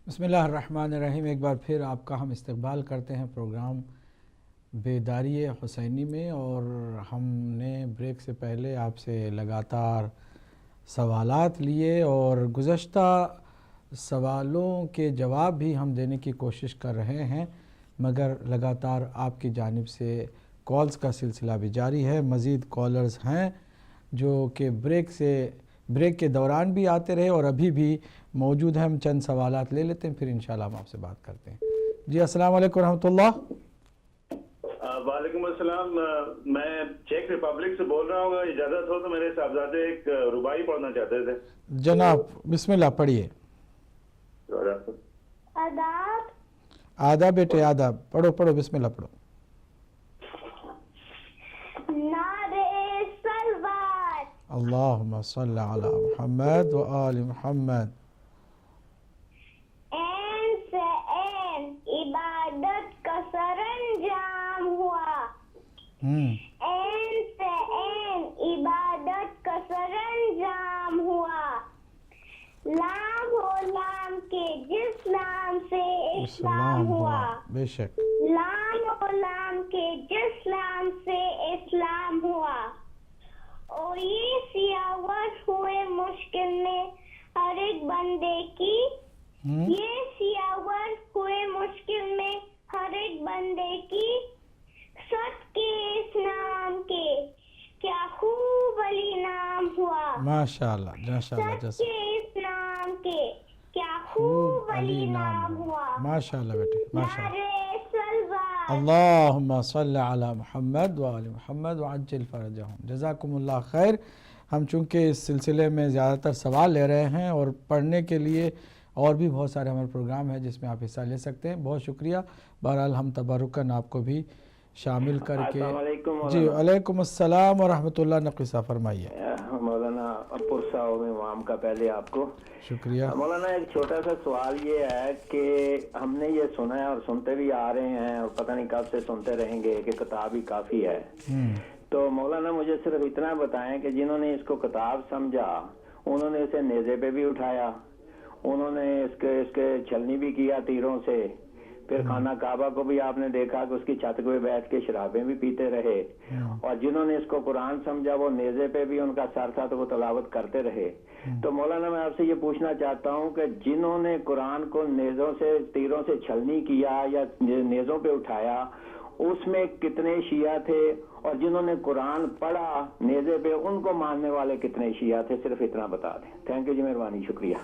بسم اللہ الرحمن الرحیم۔ ایک بار پھر آپ کا ہم استقبال کرتے ہیں پروگرام بیداری حسینی میں، اور ہم نے بریک سے پہلے آپ سے لگاتار سوالات لیے اور گزشتہ سوالوں کے جواب بھی ہم دینے کی کوشش کر رہے ہیں، مگر لگاتار آپ کی جانب سے کالز کا سلسلہ بھی جاری ہے۔ مزید کالرز ہیں جو کہ بریک کے دوران بھی آتے رہے اور ابھی بھی موجود ہیں۔ ہم چند سوالات لے لیتے ہیں، پھر انشاءاللہ ہم آپ سے بات کرتے ہیں۔ جی السلام علیکم ورحمۃ اللہ۔ وعلیکم السلام، میں چیک ریپبلک سے بول رہا ہوں، اگر اجازت ہو تو میرے صاحبزادے ایک ربائی پڑھنا چاہتے تھے۔ جناب بسم اللہ پڑھیے۔ آداب۔ آداب بیٹے آداب، پڑھو بسم اللہ پڑھو۔ نعرے سلوات۔ اللہم صلی علی محمد و آل محمد۔ این سے این عبادت کا سرانجام ہوا۔ این سے این عبادت کا سرانجام ہوا۔ لام و لام کے جس نام سے اسلام ہوا۔ بے شک۔ لام و لام کے جس نام سے اسلام ہوا۔ اور یہ سیاوت ہوئے مشکل میں ہر ایک بندے کی، یہ سیاوت ہوئے مشکل میں ہر ایک بندے کی، سب کے اس نام کے کیا خوب علی نام ہوا۔ ماشاءاللہ ماشاءاللہ، سب کے اس نام کے کیا خوب علی نام ہوا۔ ماشاءاللہ بیٹے ماشاءاللہ۔ نعرے سلوات۔ اللہم صلی علی محمد و آل محمد وعجل فرجہم۔ جزاکم اللہ خیر۔ ہم چونکہ اس سلسلے میں زیادہ تر سوال لے رہے ہیں اور پڑھنے کے لیے اور بھی بہت سارے ہمارے پروگرام ہیں جس میں آپ حصہ لے سکتے ہیں۔ بہت شکریہ۔ بہرحال ہم تبرکاً آپ کو بھی شامل کر کے۔ السلام علیکم مولانا۔ جی وعلیکم السلام ورحمۃ اللہ، نقیصہ فرمائیے۔ مولانا پرسا امام کا پہلے آپ کو شکریہ مولانا۔ ایک چھوٹا سا سوال یہ ہے کہ ہم نے یہ سنا ہے اور سنتے بھی آ رہے ہیں اور پتہ نہیں کب سے سنتے رہیں گے کہ کتاب ہی کافی ہے، تو مولانا مجھے صرف اتنا بتائیں کہ جنہوں نے اس کو کتاب سمجھا انہوں نے اسے نیزے پہ بھی اٹھایا، انہوں نے اس کے چھلنی بھی کیا تیروں سے، پھر خانہ کعبہ کو بھی آپ نے دیکھا کہ اس کی چھت پہ بیٹھ کے شرابیں بھی پیتے رہے، اور جنہوں نے اس کو قرآن سمجھا وہ نیزے پہ بھی ان کا سر تھا تو وہ تلاوت کرتے رہے۔ تو مولانا میں آپ سے یہ پوچھنا چاہتا ہوں کہ جنہوں نے قرآن کو نیزوں سے تیروں سے چھلنی کیا یا نیزوں پہ اٹھایا اس میں کتنے شیعہ تھے، اور جنہوں نے قرآن پڑھا نیزے پہ ان کو ماننے والے کتنے شیعہ تھے؟ صرف اتنا بتا دیں۔ تھینک یو جی، مہربانی، شکریہ۔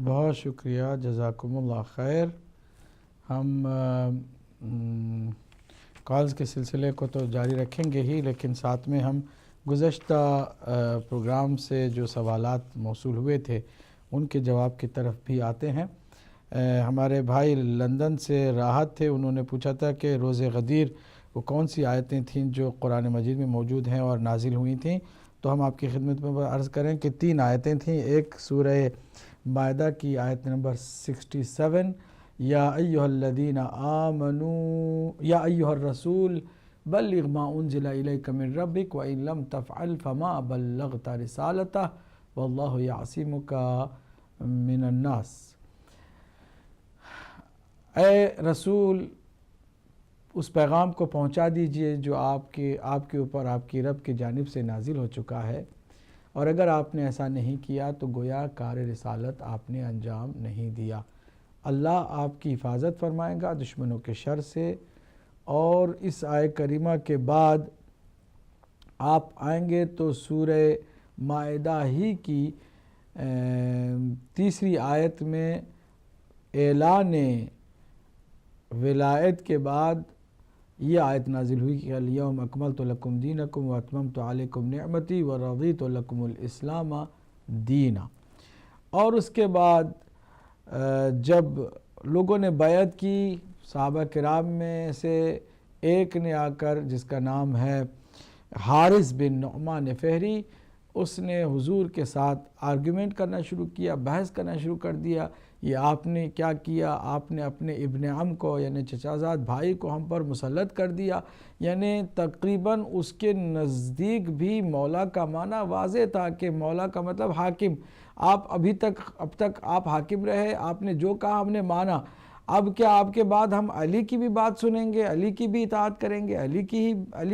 بہت شکریہ، جزاکم اللہ خیر۔ ہم کالز کے سلسلے کو تو جاری رکھیں گے ہی، لیکن ساتھ میں ہم گزشتہ پروگرام سے جو سوالات موصول ہوئے تھے ان کے جواب کی طرف بھی آتے ہیں۔ ہمارے بھائی لندن سے راحت تھے، انہوں نے پوچھا تھا کہ روز غدیر وہ کون سی آیتیں تھیں جو قرآن مجید میں موجود ہیں اور نازل ہوئی تھیں، تو ہم آپ کی خدمت میں عرض کریں کہ 3 آیتیں تھیں۔ ایک سورہ مائدہ کی آیت نمبر 67، یا ایہا الذین آمنوا یا ایہا الرسول بلغ ما انزل الیک من ربک وان لم تفعل فما بلغت رسالتہ واللہ یعصمک من الناس۔ اے رسول اس پیغام کو پہنچا دیجئے جو آپ کے اوپر آپ کی رب کی جانب سے نازل ہو چکا ہے، اور اگر آپ نے ایسا نہیں کیا تو گویا کار رسالت آپ نے انجام نہیں دیا۔ اللہ آپ کی حفاظت فرمائے گا دشمنوں کے شر سے۔ اور اس آیت کریمہ کے بعد آپ آئیں گے تو سورہ مائدہ ہی کی 3 آیت میں اعلان ولایت کے بعد یہ آیت نازل ہوئی کہ الیوم اکملت لکم دینکم واتممت علیکم نعمتی ورضیت لکم الاسلام دینا۔ اور اس کے بعد جب لوگوں نے بیعت کی، صحابہ کرام میں سے ایک نے آ کر جس کا نام ہے حارث بن نعمان فہری، اس نے حضور کے ساتھ آرگیومنٹ کرنا شروع کیا، بحث کرنا شروع کر دیا، یہ آپ نے کیا کیا، آپ نے اپنے ابن عم کو یعنی چچازاد بھائی کو ہم پر مسلط کر دیا۔ یعنی تقریباً اس کے نزدیک بھی مولا کا معنی واضح تھا کہ مولا کا مطلب حاکم، آپ اب تک آپ حاکم رہے، آپ نے جو کہا ہم نے مانا، اب کیا آپ کے بعد ہم علی کی بھی بات سنیں گے، علی کی بھی اطاعت کریں گے، علی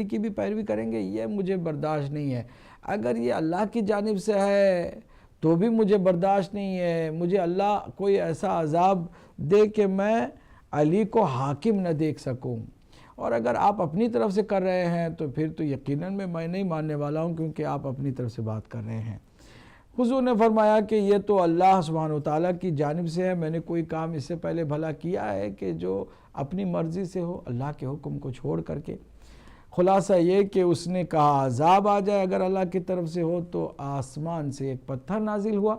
کی بھی پیروی کریں گے؟ یہ مجھے برداشت نہیں ہے۔ اگر یہ اللہ کی جانب سے ہے تو بھی مجھے برداشت نہیں ہے۔ مجھے اللہ کوئی ایسا عذاب دے کہ میں علی کو حاکم نہ دیکھ سکوں، اور اگر آپ اپنی طرف سے کر رہے ہیں تو پھر تو یقیناً میں نہیں ماننے والا ہوں، کیونکہ آپ اپنی طرف سے بات کر رہے ہیں۔ حضور نے فرمایا کہ یہ تو اللہ سبحانہ وتعالیٰ کی جانب سے ہے، میں نے کوئی کام اس سے پہلے بھلا کیا ہے کہ جو اپنی مرضی سے ہو، اللہ کے حکم کو چھوڑ کر کے؟ خلاصہ یہ کہ اس نے کہا عذاب آ جائے اگر اللہ کی طرف سے ہو، تو آسمان سے ایک پتھر نازل ہوا،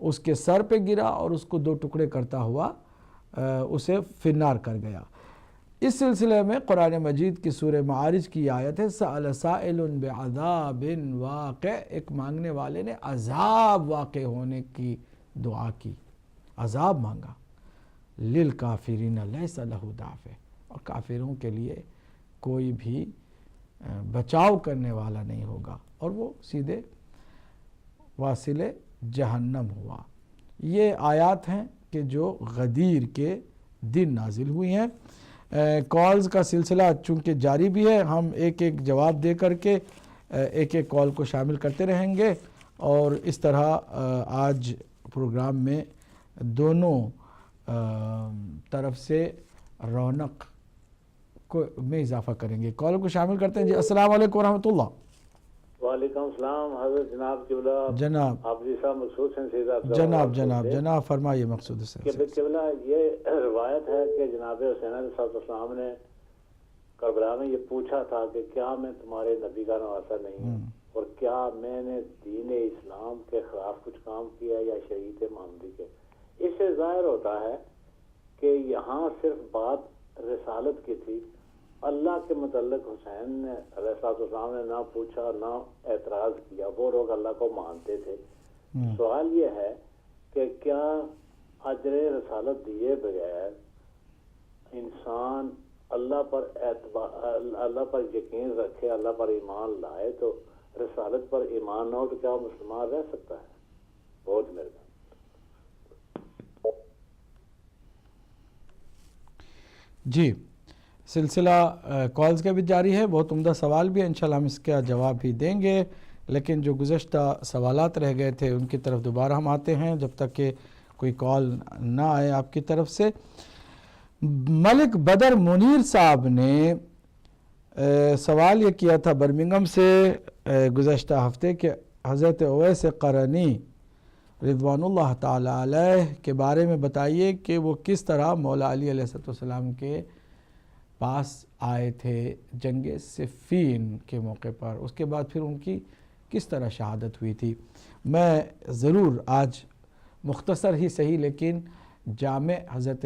اس کے سر پہ گرا اور اس کو 2 ٹکڑے کرتا ہوا اسے فنار کر گیا۔ اس سلسلے میں قرآن مجید کی سورہ معارج کی آیت ہے سأل سائل بعذاب واقع، ایک مانگنے والے نے عذاب واقع ہونے کی دعا کی، عذاب مانگا۔ للکافرین لیس لہ دافع، اور کافروں کے لیے کوئی بھی بچاؤ کرنے والا نہیں ہوگا، اور وہ سیدھے واصل جہنم ہوا۔ یہ آیات ہیں کہ جو غدیر کے دن نازل ہوئی ہیں۔ کالز کا سلسلہ چونکہ جاری بھی ہے، ہم ایک جواب دے کر کے ایک کال کو شامل کرتے رہیں گے، اور اس طرح آج پروگرام میں دونوں طرف سے رونق میں اضافہ کریں گے۔ کال کو شامل کرتے ہیں جی۔ السلام علیکم ورحمۃ اللہ۔ وعلیکم السلام حضرت جناب قبلہ، جناب حافظ صاحب مقصود سے جناب فرمائیے مقصود سے۔ قبلہ یہ روایت ہے کہ جناب حسین علیہ السلام نے کربلا میں یہ پوچھا تھا کہ کیا میں تمہارے نبی کا نواسا نہیں ہوں، اور کیا میں نے دین اسلام کے خلاف کچھ کام کیا یا شریعت محمدی کے؟ اس سے ظاہر ہوتا ہے کہ یہاں صرف بات رسالت کی تھی، اللہ کے متعلق حسین نے علیہ السلام نے نہ پوچھا نہ اعتراض کیا، وہ لوگ اللہ کو مانتے تھے۔ سوال یہ ہے کہ کیا اجر رسالت دیے بغیر انسان اللہ پر یقین رکھے، اللہ پر ایمان لائے، تو رسالت پر ایمان نہ ہو تو کیا مسلمان رہ سکتا ہے؟ بہت مہربانی۔ جی، سلسلہ کالز کا بھی جاری ہے، بہت عمدہ سوال بھی ہے، انشاءاللہ ہم اس کا جواب بھی دیں گے، لیکن جو گزشتہ سوالات رہ گئے تھے ان کی طرف دوبارہ ہم آتے ہیں جب تک کہ کوئی کال نہ آئے آپ کی طرف سے۔ ملک بدر منیر صاحب نے سوال یہ کیا تھا برمنگم سے گزشتہ ہفتے کہ حضرت اویس قرنی رضوان اللہ تعالی علیہ کے بارے میں بتائیے کہ وہ کس طرح مولا علی علیہ السلام کے پاس آئے تھے جنگ صفین کے موقع پر، اس کے بعد پھر ان کی کس طرح شہادت ہوئی تھی۔ میں ضرور آج مختصر ہی صحیح لیکن جامع حضرت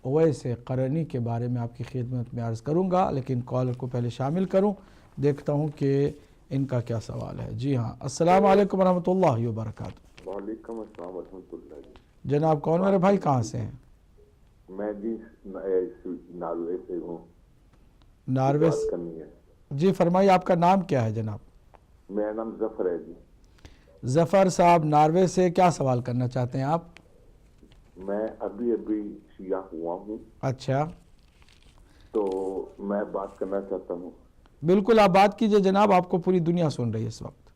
اویس قرنی کے بارے میں آپ کی خدمت میں عرض کروں گا، لیکن کالر کو پہلے شامل کروں، دیکھتا ہوں کہ ان کا کیا سوال ہے۔ جی ہاں، السلام علیکم ورحمۃ اللہ وبرکاتہ۔ وعلیکم السلام ورحمۃ اللہ جی۔ جناب کون میرے بھائی، کہاں سے ہیں؟ میں جی ناروے سے ہوں۔ ناروے بات کرنی ہے جی، فرمائیے آپ کا نام کیا ہے جناب؟ میرا نام ظفر ہے جی۔ ظفر صاحب ناروے سے، کیا سوال کرنا چاہتے ہیں آپ؟ میں ابھی شیعہ ہوا ہوں۔ اچھا، تو میں بات کرنا چاہتا ہوں۔ بالکل آپ بات کیجئے جناب، آپ کو پوری دنیا سن رہی ہے اس وقت۔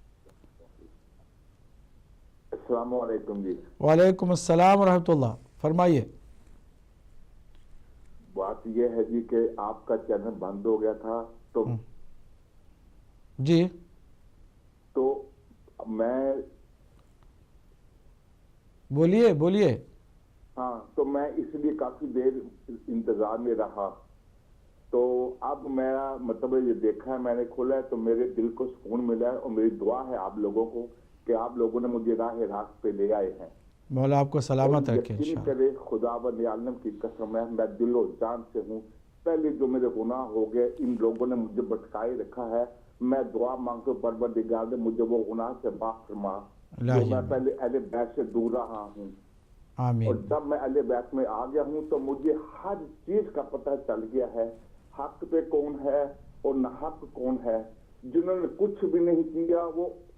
السلام علیکم جی۔ وعلیکم السلام ورحمۃ اللہ، فرمائیے۔ بات یہ ہے جی کہ آپ کا چینل بند ہو گیا تھا جی، تو میں بولیے۔ ہاں، تو میں اس لیے کافی دیر انتظار میں رہا، تو اب میرا مطلب یہ دیکھا ہے، میں نے کھولا ہے تو میرے دل کو سکون ملا ہے، اور میری دعا ہے آپ لوگوں کو کہ آپ لوگوں نے مجھے راہ راست پہ لے آئے ہیں۔ مولا آپ کو سلامت رکھے یقین انشاءاللہ۔ کرے خدا و عالم کی قسم ہے، میں دل و جان سے ہوں، پہلے جو میرے گناہ ہو گئے ان لوگوں نے مجھے بٹکائے رکھا ہے، میں دعا مانگتا ہوں پروردگار نے مجھے وہ گناہ سے معاف فرما، جو میں پہلے اہل بیت سے دور رہا ہوں۔ آمین۔ اور جب میں اہل بیت میں آ گیا ہوں تو مجھے ہر چیز کا پتہ چل گیا ہے، حق پہ کون ہے اور ناحق کون ہے۔ جنہوں نے کچھ بھی نہیں کیا وہ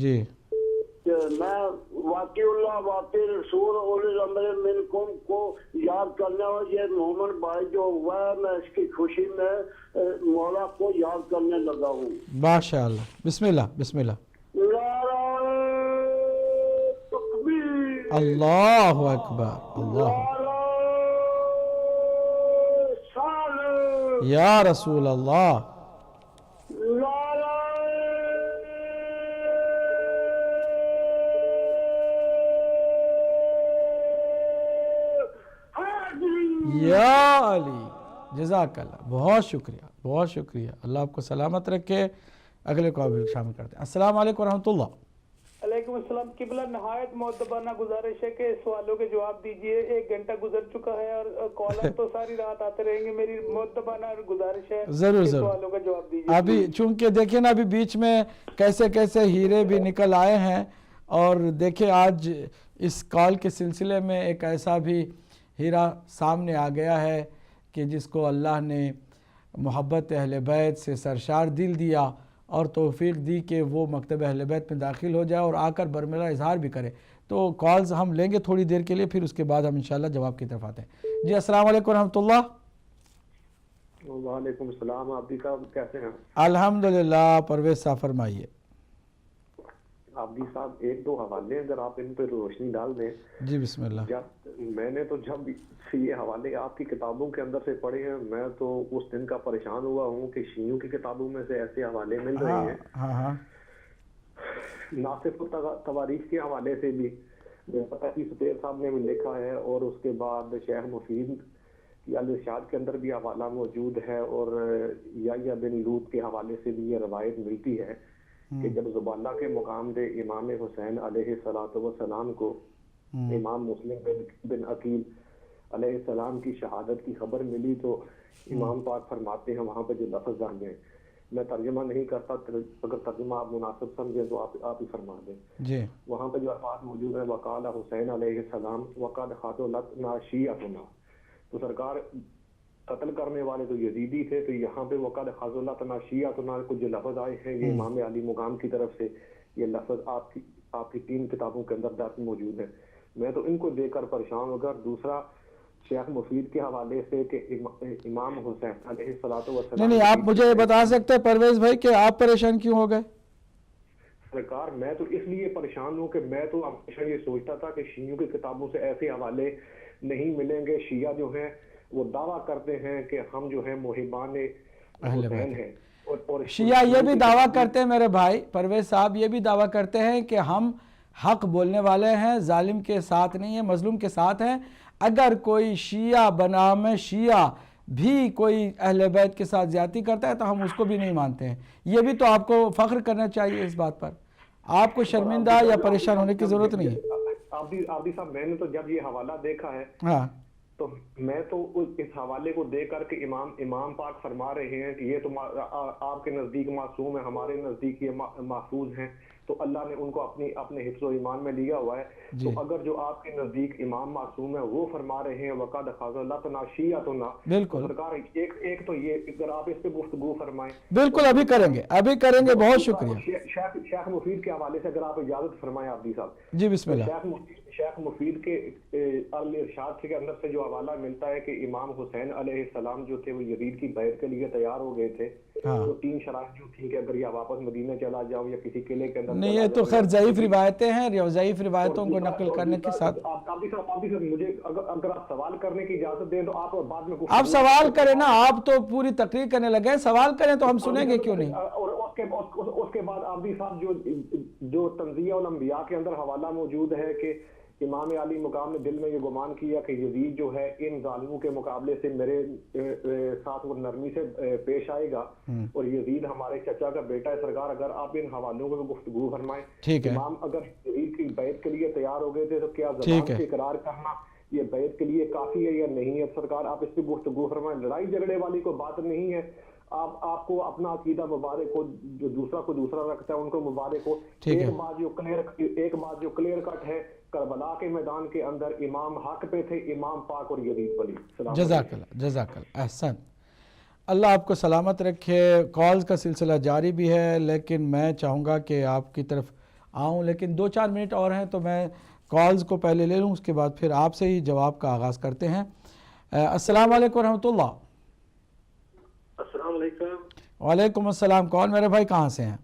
جی کہ میں واقعی اللہ واقعی رسول اولی الامر منکم کو یاد کرنے اور یہ محمد بھائی جو ہوا ہے میں اس کی خوشی میں مولا کو یاد کرنے لگا ہوں. ماشاء اللہ. بسم اللہ بسم اللہ. نعرہ تکبیر. اللہ اکبر. اللہ نعرہ رسالت. یا رسول اللہ. نعرہ حیدری. یا علی. جزاک اللہ. بہت شکریہ بہت شکریہ. اللہ آپ کو سلامت رکھے. اگلے کو بھی شامل کرتے ہیں. السلام علیکم ورحمۃ اللہ. علیکم السلام. قبلہ نہایت معتبرانہ گزارش ہے کہ سوالوں کے جواب دیجئے. 1 گھنٹہ گزر چکا ہے اور کالر تو ساری رات آتے رہیں گے. میری معتبرانہ گزارش ہے ضرور کہ ضرور. سوالوں کا جواب دیجئے. ابھی چونکہ دیکھیں نا ابھی بیچ میں کیسے کیسے ہیرے بھی نکل آئے ہیں. اور دیکھیں آج اس کال کے سلسلے میں ایک ایسا بھی ہیرا سامنے آ گیا ہے کہ جس کو اللہ نے محبت اہل بیت سے سرشار دل دیا اور توفیق دی کہ وہ مکتب اہل بیت میں داخل ہو جائے اور آ کر برملا اظہار بھی کرے. تو کالز ہم لیں گے تھوڑی دیر کے لیے, پھر اس کے بعد ہم انشاءاللہ جواب کی طرف آتے ہیں. جی السلام علیکم ورحمۃ اللہ. وعلیکم السلام. عابدی صاحب کیسے ہیں؟ الحمدللہ. پرویز صاحب فرمائیے. عابدی صاحب 1-2 حوالے اگر آپ ان پہ روشنی ڈال دیں. جی بسم اللہ. میں نے تو جب یہ حوالے آپ کی کتابوں کے اندر سے پڑھے ہیں میں تو اس دن کا پریشان ہوا ہوں کہ شیعوں کی کتابوں میں سے ایسے حوالے مل رہے ہیں. ہاں ناصف التواریخ کے حوالے سے بھی فتحی سپیر صاحب نے بھی لکھا ہے اور اس کے بعد شیخ مفید کی الارشاد کے اندر بھی حوالہ موجود ہے اور یحییٰ بن لوط کے حوالے سے بھی یہ روایت ملتی ہے کہ جب زبالہ کے مقام پہ امام حسین علیہ السلام کو امام مسلم بن عقیل علیہ السلام کی شہادت کی خبر ملی تو امام پاک فرماتے ہیں وہاں پہ جو لفظ درج ہیں, میں ترجمہ نہیں کرتا, اگر ترجمہ آپ مناسب سمجھیں تو آپ ہی فرما دیں. جی وہاں پہ جو الفاظ موجود ہیں وقال حسین علیہ السلام وقد قتلتنا شیعتنا, تو سرکار قتل کرنے والے تو یزیدی تھے, تو یہاں پہ وقد قتلتنا شیعتنا کو جو لفظ آئے ہیں یہ امام علی مقام کی طرف سے, یہ لفظ آپ کی 3 کتابوں کے اندر درج موجود ہے. میں تو ان کو دیکھ کر پریشان ہو گیا. دوسرا شیخ مفید کے حوالے سے کہ امام حسین علیہ السلام نہیں آپ مجھے یہ بتا سکتے ہیں پرویز بھائی کہ آپ پریشان کیوں ہو گئے؟ سرکار میں تو اس لیے پریشان ہوں کہ میں تو ہمیشہ یہ سوچتا تھا کہ شیعوں کی کتابوں سے ایسے حوالے نہیں ملیں گے. شیعہ جو ہیں وہ دعویٰ کرتے ہیں کہ ہم جو ہیں محبان حسین ہیں, اور شیعہ یہ بھی دعویٰ کرتے ہیں میرے بھائی پرویز صاحب, یہ بھی دعویٰ کرتے ہیں کہ ہم حق بولنے والے ہیں, ظالم کے ساتھ نہیں ہیں, مظلوم کے ساتھ ہیں. اگر کوئی شیعہ بنام شیعہ بھی کوئی اہل بیت کے ساتھ زیادتی کرتا ہے تو ہم اس کو بھی نہیں مانتے ہیں. یہ بھی تو آپ کو فخر کرنا چاہیے اس بات پر. آپ کو شرمندہ یا پریشان ہونے کی ضرورت نہیں ہے. عابدی صاحب میں نے تو جب یہ حوالہ دیکھا ہے ہاں تو میں تو اس حوالے کو دیکھ کر کے امام پاک فرما رہے ہیں کہ یہ تو آپ کے نزدیک معصوم ہے, ہمارے نزدیک یہ محفوظ ہیں, تو اللہ نے ان کو اپنے حفظ و ایمان میں لیا ہوا ہے. تو اگر جو آپ کے نزدیک امام معصوم ہے وہ فرما رہے ہیں وقد قتلتنا شیعتنا, بالکل سرکار ایک تو یہ اگر آپ اس پہ گفتگو فرمائیں. بالکل ابھی کریں گے. بہت شکریہ. شیخ مفید کے حوالے سے اگر آپ اجازت فرمائیں عابدی صاحب. جی بسم اللہ. شیخ مفید کے الارشاد کے اندر سے جو حوالہ ملتا ہے کہ امام حسین علیہ السلام جو تھے وہ یزید کی بیعت کے لیے تیار ہو گئے تھے. تو 3 شرائط جو تھی کہ اگر یہ واپس مدینہ چلا جاؤ یا کسی قلعے کے اندر نہیں, یہ تو خیر ضعیف روایتیں ہیں, ضعیف روایتوں کو نقل کرنے کے ساتھ. عابدی صاحب مجھے اگر آپ سوال کرنے کی اجازت دیں تو آپ بعد میں آپ سوال کریں نا, آپ تو پوری تقریر کرنے لگے, سوال کریں تو ہم سنیں گے کیوں نہیں. اور اس کے بعد عابدی صاحب جو تنزیہ الانبیاء کے اندر حوالہ موجود ہے کہ امام علی مقام نے دل میں یہ گمان کیا کہ یزید جو ہے ان ظالموں کے مقابلے سے میرے ساتھ وہ نرمی سے پیش آئے گا, اور یزید ہمارے چچا کا بیٹا ہے. سرکار اگر آپ ان حوالوں کو گفتگو فرمائیں. امام اگر یزید کی بیعت کے لیے تیار ہو گئے تھے تو کیا زبان سے اقرار کرنا یہ بیعت کے لیے کافی ہے یا نہیں ہے؟ سرکار آپ اس پہ گفتگو فرمائیں. لڑائی جھگڑے والی کوئی بات نہیں ہے. آپ کو اپنا عقیدہ مبارک ہو, جو دوسرا کو دوسرا رکھتا ہے ان کو مبارک ہو. ایک بات جو کلیئر کٹ ہے, کربلا کے میدان کے اندر امام حق پہ تھے, امام پاک اور یزید ولی. جزاک اللہ احسن. اللہ آپ کو سلامت رکھے. کالز کا سلسلہ جاری بھی ہے لیکن میں چاہوں گا کہ آپ کی طرف آؤں، لیکن 2-4 منٹ اور ہیں تو میں کالز کو پہلے لے لوں، اس کے بعد پھر آپ سے ہی جواب کا آغاز کرتے ہیں۔ السلام علیکم ورحمۃ اللہ۔ السلام علیکم۔ وعلیکم السلام، کون میرے بھائی کہاں سے ہیں؟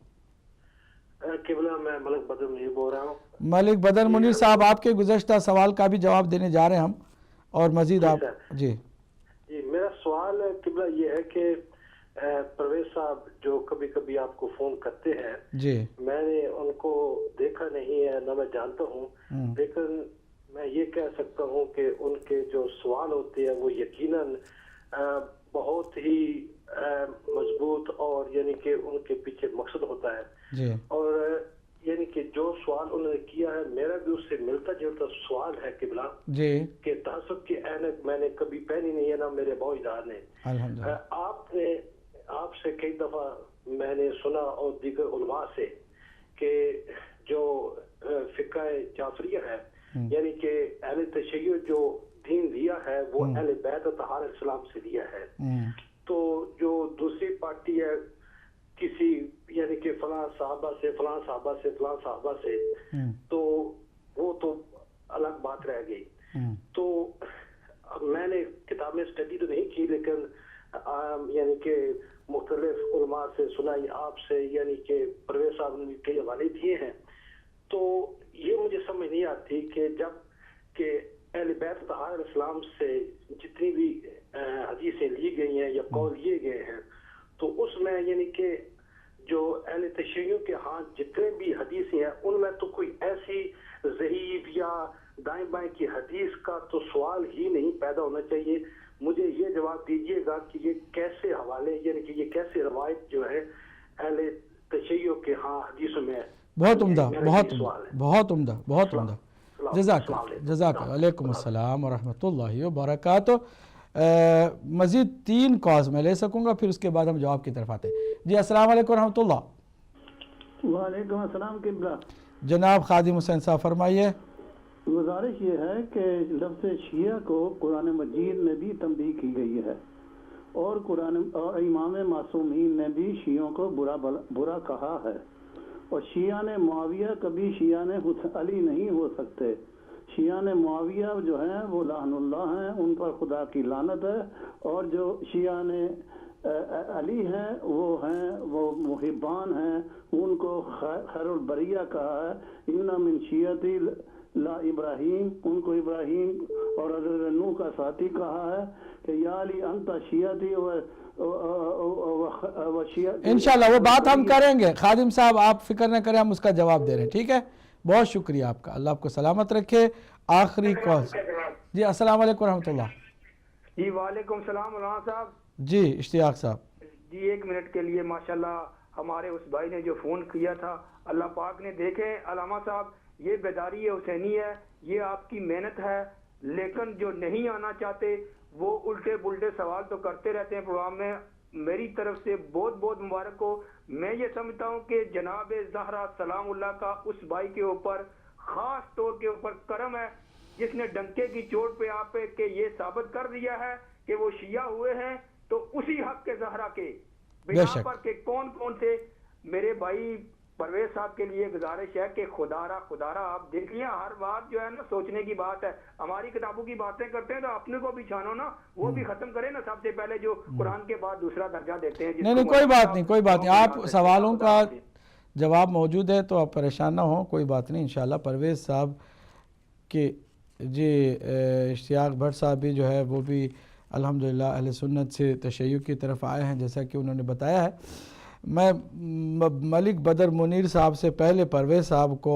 قبلہ میں ملک بدر منیر بول رہا ہوں۔ ملک بدر منیر صاحب، آپ کے گزشتہ سوال کا بھی جواب دینے جا رہے ہیں ہم، اور مزید آپ جی میرا سوال قبلہ یہ ہے کہ پرویز صاحب جو کبھی کبھی آپ کو فون کرتے ہیں، جی میں نے ان کو دیکھا نہیں ہے نہ میں جانتا ہوں، لیکن میں یہ کہہ سکتا ہوں کہ ان کے جو سوال ہوتے ہیں وہ یقیناً بہت ہی مضبوط، اور یعنی کہ ان کے پیچھے مقصد ہوتا ہے جی، اور یعنی کہ جو سوال انہوں نے کیا ہے میرا بھی اس سے ملتا جلتا سوال ہے قبلہ جی کہ تعصب کی اینک میں نے کبھی پہنی نہیں ہے، نہ میرے بھائیدار نے۔ الحمدللہ آپ سے کئی دفعہ میں نے سنا اور دیگر علماء سے کہ جو فقہ جعفریہ ہے، یعنی کہ اہل تشیع جو دین لیا ہے وہ اہل بیت طہار اسلام سے لیا ہے، تو جو دوسری پارٹی ہے کسی یعنی کہ فلاں صحابہ سے فلاں صحابہ سے فلاں صحابہ سے، تو وہ تو الگ بات رہ گئی۔ تو میں نے کتابیں اسٹڈی تو نہیں کی، لیکن یعنی کہ مختلف علماء سے سنائی، آپ سے یعنی کہ پرویز صاحب نے کئی حوالے دیے ہیں، تو یہ مجھے سمجھ نہیں آتی کہ جب کہ اہل بیت طہار اسلام سے جتنی بھی حدیثیں لی گئی ہیں یا قول لیے گئے ہیں، تو اس میں یعنی کہ جو اہل تشیع کے ہاں جتنے بھی حدیثیں ہیں ان میں تو کوئی ایسی ضعیف یا دائیں بائیں کی حدیث کا تو سوال ہی نہیں پیدا ہونا چاہیے۔ مجھے یہ جواب دیجیے گا کہ یہ کیسے حوالے یعنی کہ یہ کیسے روایت جو ہے اہل تشیع کے ہاں حدیثوں میں بہت عمدہ، بہت عمدہ، بہت عمدہ، بہت عمدہ، جزاک جزاک علیکم السلام ورحمۃ اللہ وبرکاتہ۔ مزید 3 کالز میں لے سکوں گا، پھر اس کے بعد ہم جواب کی طرف آتے ہیں۔ جی السلام علیکم ورحمۃ اللہ۔ وعلیکم السلام قبلہ۔ جناب خادم حسین صاحب فرمائیے۔ گزارش یہ ہے کہ لفظ شیعہ کو قرآن مجید میں بھی تنبیہ کی گئی ہے، اور امام معصومین نے بھی شیعوں کو برا کہا ہے، اور شیعہ نے معاویہ کبھی شیعہ نے علی نہیں ہو سکتے۔ شیعہ نے معاویہ جو ہیں وہ لعن اللہ ہیں، ان پر خدا کی لعنت ہے، اور جو شیعہ نے علی ہیں وہ محبان ہیں، ان کو خیر البریہ کہا ہے۔ ان من شیعتی لا ابراہیم، ان کو ابراہیم اور حضرت نوح کا ساتھی کہا ہے کہ یا علی انت شیعتی و شیعتی۔ انشاءاللہ وہ بات ہم کریں گے خادم صاحب، آپ فکر نہ کریں، ہم اس کا جواب دے رہے ہیں، ٹھیک ہے؟ بہت شکریہ آپ کا، اللہ آپ کو سلامت رکھے۔ آخری کال۔ جی السلام علیکم ورحمۃ اللہ۔ جی وعلیکم السلام مولانا صاحب۔ جی اشتیاق صاحب۔ جی 1 منٹ کے لیے، ماشاءاللہ ہمارے اس بھائی نے جو فون کیا تھا، اللہ پاک نے دیکھے علامہ صاحب یہ بیداری حسینی ہے، یہ آپ کی محنت ہے، لیکن جو نہیں آنا چاہتے وہ الٹے بلٹے سوال تو کرتے رہتے ہیں پروگرام میں۔ میری طرف سے بہت بہت مبارک ہو۔ میں یہ سمجھتا ہوں کہ جناب زہرا سلام اللہ کا اس بھائی کے اوپر خاص طور کے اوپر کرم ہے، جس نے ڈنکے کی چوٹ پہ آپ کہ یہ ثابت کر دیا ہے کہ وہ شیعہ ہوئے ہیں، تو اسی حق کے زہرا کے بنا پر کہ کون کون سے میرے بھائی پرویز صاحب کے لیے گزارش ہے کہ خدا را آپ دیکھ لیں، ہر بات جو ہے نا سوچنے کی بات ہے۔ ہماری کتابوں کی باتیں کرتے ہیں تو اپنے کو بھی چھانو نا، وہ بھی ختم کریں نا، سب سے پہلے جو قرآن کے بعد دوسرا درجہ دیتے ہیں۔ نہیں کوئی بات نہیں، کوئی بات نہیں، آپ سوالوں کا جواب موجود ہے تو آپ پریشان نہ ہوں، کوئی بات نہیں انشاءاللہ۔ پرویز صاحب کے جی اشتیاق بھٹ صاحب بھی جو ہے وہ بھی الحمدللہ اہل سنت سے تشیع کی طرف آئے ہیں، جیسا کہ انہوں نے بتایا ہے۔ میں ملک بدر منیر صاحب سے پہلے پرویز صاحب کو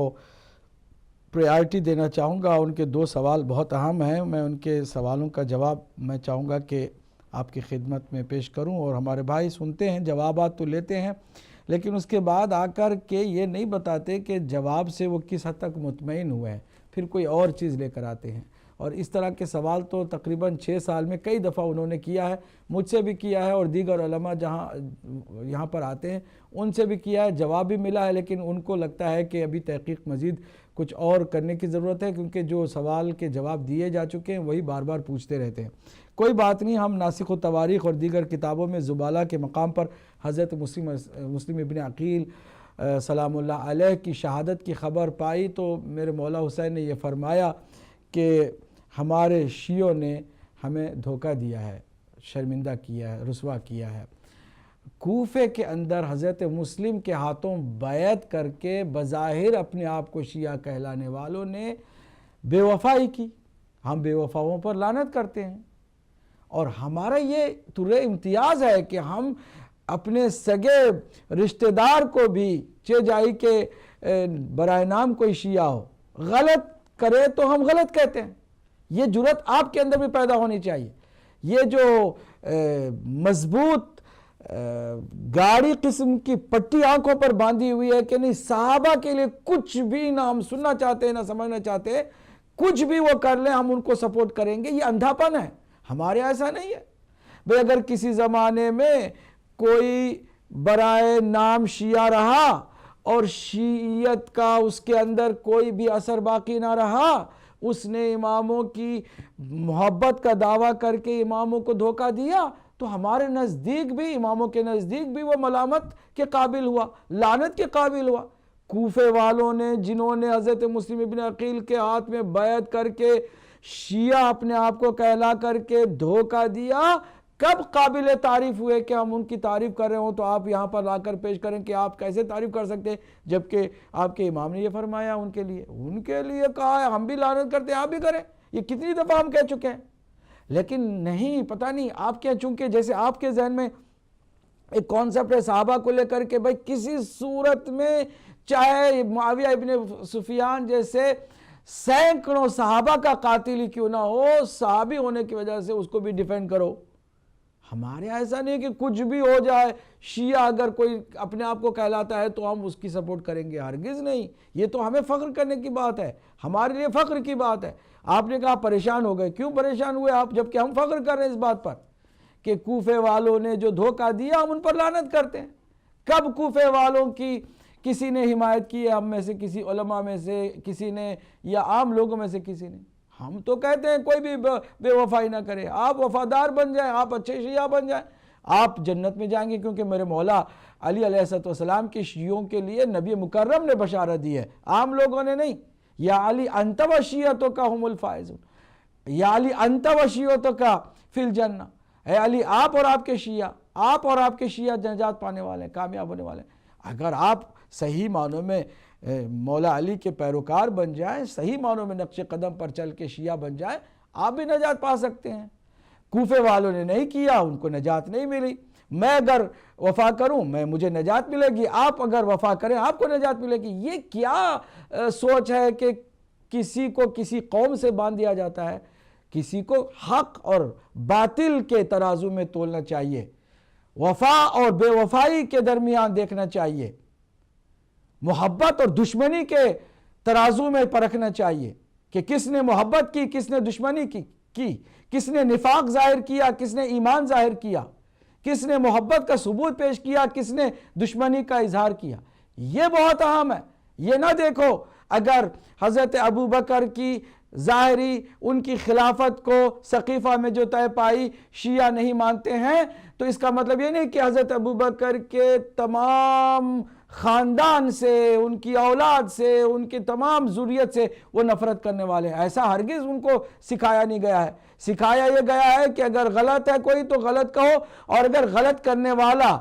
پریارٹی دینا چاہوں گا، ان کے 2 سوال بہت اہم ہیں، میں ان کے سوالوں کا جواب میں چاہوں گا کہ آپ کی خدمت میں پیش کروں، اور ہمارے بھائی سنتے ہیں، جوابات تو لیتے ہیں، لیکن اس کے بعد آ کر کے یہ نہیں بتاتے کہ جواب سے وہ کس حد تک مطمئن ہوئے ہیں، پھر کوئی اور چیز لے کر آتے ہیں۔ اور اس طرح کے سوال تو تقریباً 6 سال میں کئی دفعہ انہوں نے کیا ہے، مجھ سے بھی کیا ہے، اور دیگر علماء جہاں یہاں پر آتے ہیں ان سے بھی کیا ہے، جواب بھی ملا ہے، لیکن ان کو لگتا ہے کہ ابھی تحقیق مزید کچھ اور کرنے کی ضرورت ہے، کیونکہ جو سوال کے جواب دیے جا چکے ہیں وہی بار بار پوچھتے رہتے ہیں۔ کوئی بات نہیں، ہم ناسخ التواریخ اور دیگر کتابوں میں زبالہ کے مقام پر حضرت مسلم ابن عقیل سلام اللہ علیہ کی شہادت کی خبر پائی تو میرے مولا حسین نے یہ فرمایا کہ ہمارے شیعوں نے ہمیں دھوکہ دیا ہے، شرمندہ کیا ہے، رسوا کیا ہے۔ کوفے کے اندر حضرت مسلم کے ہاتھوں بیعت کر کے بظاہر اپنے آپ کو شیعہ کہلانے والوں نے بے وفائی کی۔ ہم بے وفاؤں پر لعنت کرتے ہیں، اور ہمارا یہ طرح امتیاز ہے کہ ہم اپنے سگے رشتہ دار کو بھی جائی کہ برائے نام کوئی شیعہ ہو غلط کرے تو ہم غلط کہتے ہیں۔ یہ جرأت آپ کے اندر بھی پیدا ہونی چاہیے۔ یہ جو مضبوط گاڑی قسم کی پٹی آنکھوں پر باندھی ہوئی ہے کہ نہیں صحابہ کے لیے کچھ بھی نہ ہم سننا چاہتے ہیں نہ سمجھنا چاہتے، کچھ بھی وہ کر لیں ہم ان کو سپورٹ کریں گے، یہ اندھاپن ہے۔ ہمارے ایسا نہیں ہے بھئی۔ اگر کسی زمانے میں کوئی برائے نام شیعہ رہا اور شیعیت کا اس کے اندر کوئی بھی اثر باقی نہ رہا، اس نے اماموں کی محبت کا دعویٰ کر کے اماموں کو دھوکہ دیا، تو ہمارے نزدیک بھی، اماموں کے نزدیک بھی وہ ملامت کے قابل ہوا، لعنت کے قابل ہوا۔ کوفے والوں نے جنہوں نے حضرت مسلم ابن عقیل کے ہاتھ میں بیعت کر کے شیعہ اپنے آپ کو کہلا کر کے دھوکہ دیا، کب قابل تعریف ہوئے کہ ہم ان کی تعریف کر رہے ہوں تو آپ یہاں پر لا کر پیش کریں کہ آپ کیسے تعریف کر سکتے ہیں، جبکہ آپ کے امام نے یہ فرمایا ان کے لیے کہا ہے، ہم بھی لعنت کرتے ہیں آپ بھی کریں۔ یہ کتنی دفعہ ہم کہہ چکے ہیں، لیکن نہیں، پتہ نہیں آپ کیا، چونکہ جیسے آپ کے ذہن میں ایک کانسیپٹ ہے صحابہ کو لے کر کے بھائی کسی صورت میں چاہے معاویہ ابن سفیان جیسے سینکڑوں صحابہ کا قاتل ہی کیوں نہ ہو، صحابی ہونے کی وجہ سے اس کو بھی ڈیفینڈ کرو۔ ہمارے ایسا نہیں کہ کچھ بھی ہو جائے، شیعہ اگر کوئی اپنے آپ کو کہلاتا ہے تو ہم اس کی سپورٹ کریں گے، ہرگز نہیں۔ یہ تو ہمیں فخر کرنے کی بات ہے، ہمارے لیے فخر کی بات ہے۔ آپ نے کہا پریشان ہو گئے، کیوں پریشان ہوئے آپ، جبکہ ہم فخر کر رہے ہیں اس بات پر کہ کوفے والوں نے جو دھوکہ دیا ہم ان پر لعنت کرتے ہیں۔ کب کوفے والوں کی کسی نے حمایت کی ہے، ہم میں سے کسی علماء میں سے کسی نے یا عام لوگوں میں سے کسی نے؟ ہم تو کہتے ہیں کوئی بھی بے وفائی نہ کرے، آپ وفادار بن جائیں، آپ اچھے شیعہ بن جائیں، آپ جنت میں جائیں گے، کیونکہ میرے مولا علی علیہ السلام کے شیعوں کے لیے نبی مکرم نے بشارت دی ہے، عام لوگوں نے نہیں۔ یا علی انت و شیعتک ہم الفائزون، یا علی انت و شیعتک فی الجنہ، اے علی آپ اور آپ کے شیعہ نجات پانے والے ہیں، کامیاب ہونے والے ہیں۔ اگر آپ صحیح معنوں میں مولا علی کے پیروکار بن جائیں، صحیح معنوں میں نقش قدم پر چل کے شیعہ بن جائیں، آپ بھی نجات پا سکتے ہیں۔ کوفے والوں نے نہیں کیا، ان کو نجات نہیں ملی۔ میں اگر وفا کروں مجھے نجات ملے گی، آپ اگر وفا کریں آپ کو نجات ملے گی۔ یہ کیا سوچ ہے کہ کسی کو کسی قوم سے باندھ دیا جاتا ہے؟ کسی کو حق اور باطل کے ترازو میں تولنا چاہیے، وفا اور بے وفائی کے درمیان دیکھنا چاہیے، محبت اور دشمنی کے ترازو میں پرکھنا چاہیے کہ کس نے محبت کی، کس نے دشمنی کی، کس نے نفاق ظاہر کیا، کس نے ایمان ظاہر کیا، کس نے محبت کا ثبوت پیش کیا، کس نے دشمنی کا اظہار کیا۔ یہ بہت اہم ہے۔ یہ نہ دیکھو اگر حضرت ابو بکر کی ظاہری ان کی خلافت کو سقیفہ میں جو طے پائی شیعہ نہیں مانتے ہیں تو اس کا مطلب یہ نہیں کہ حضرت ابو بکر کے تمام خاندان سے، ان کی اولاد سے، ان کی تمام ذریت سے وہ نفرت کرنے والے ہیں۔ ایسا ہرگز ان کو سکھایا نہیں گیا ہے۔ سکھایا یہ گیا ہے کہ اگر غلط ہے کوئی تو غلط کہو، اور اگر غلط کرنے والا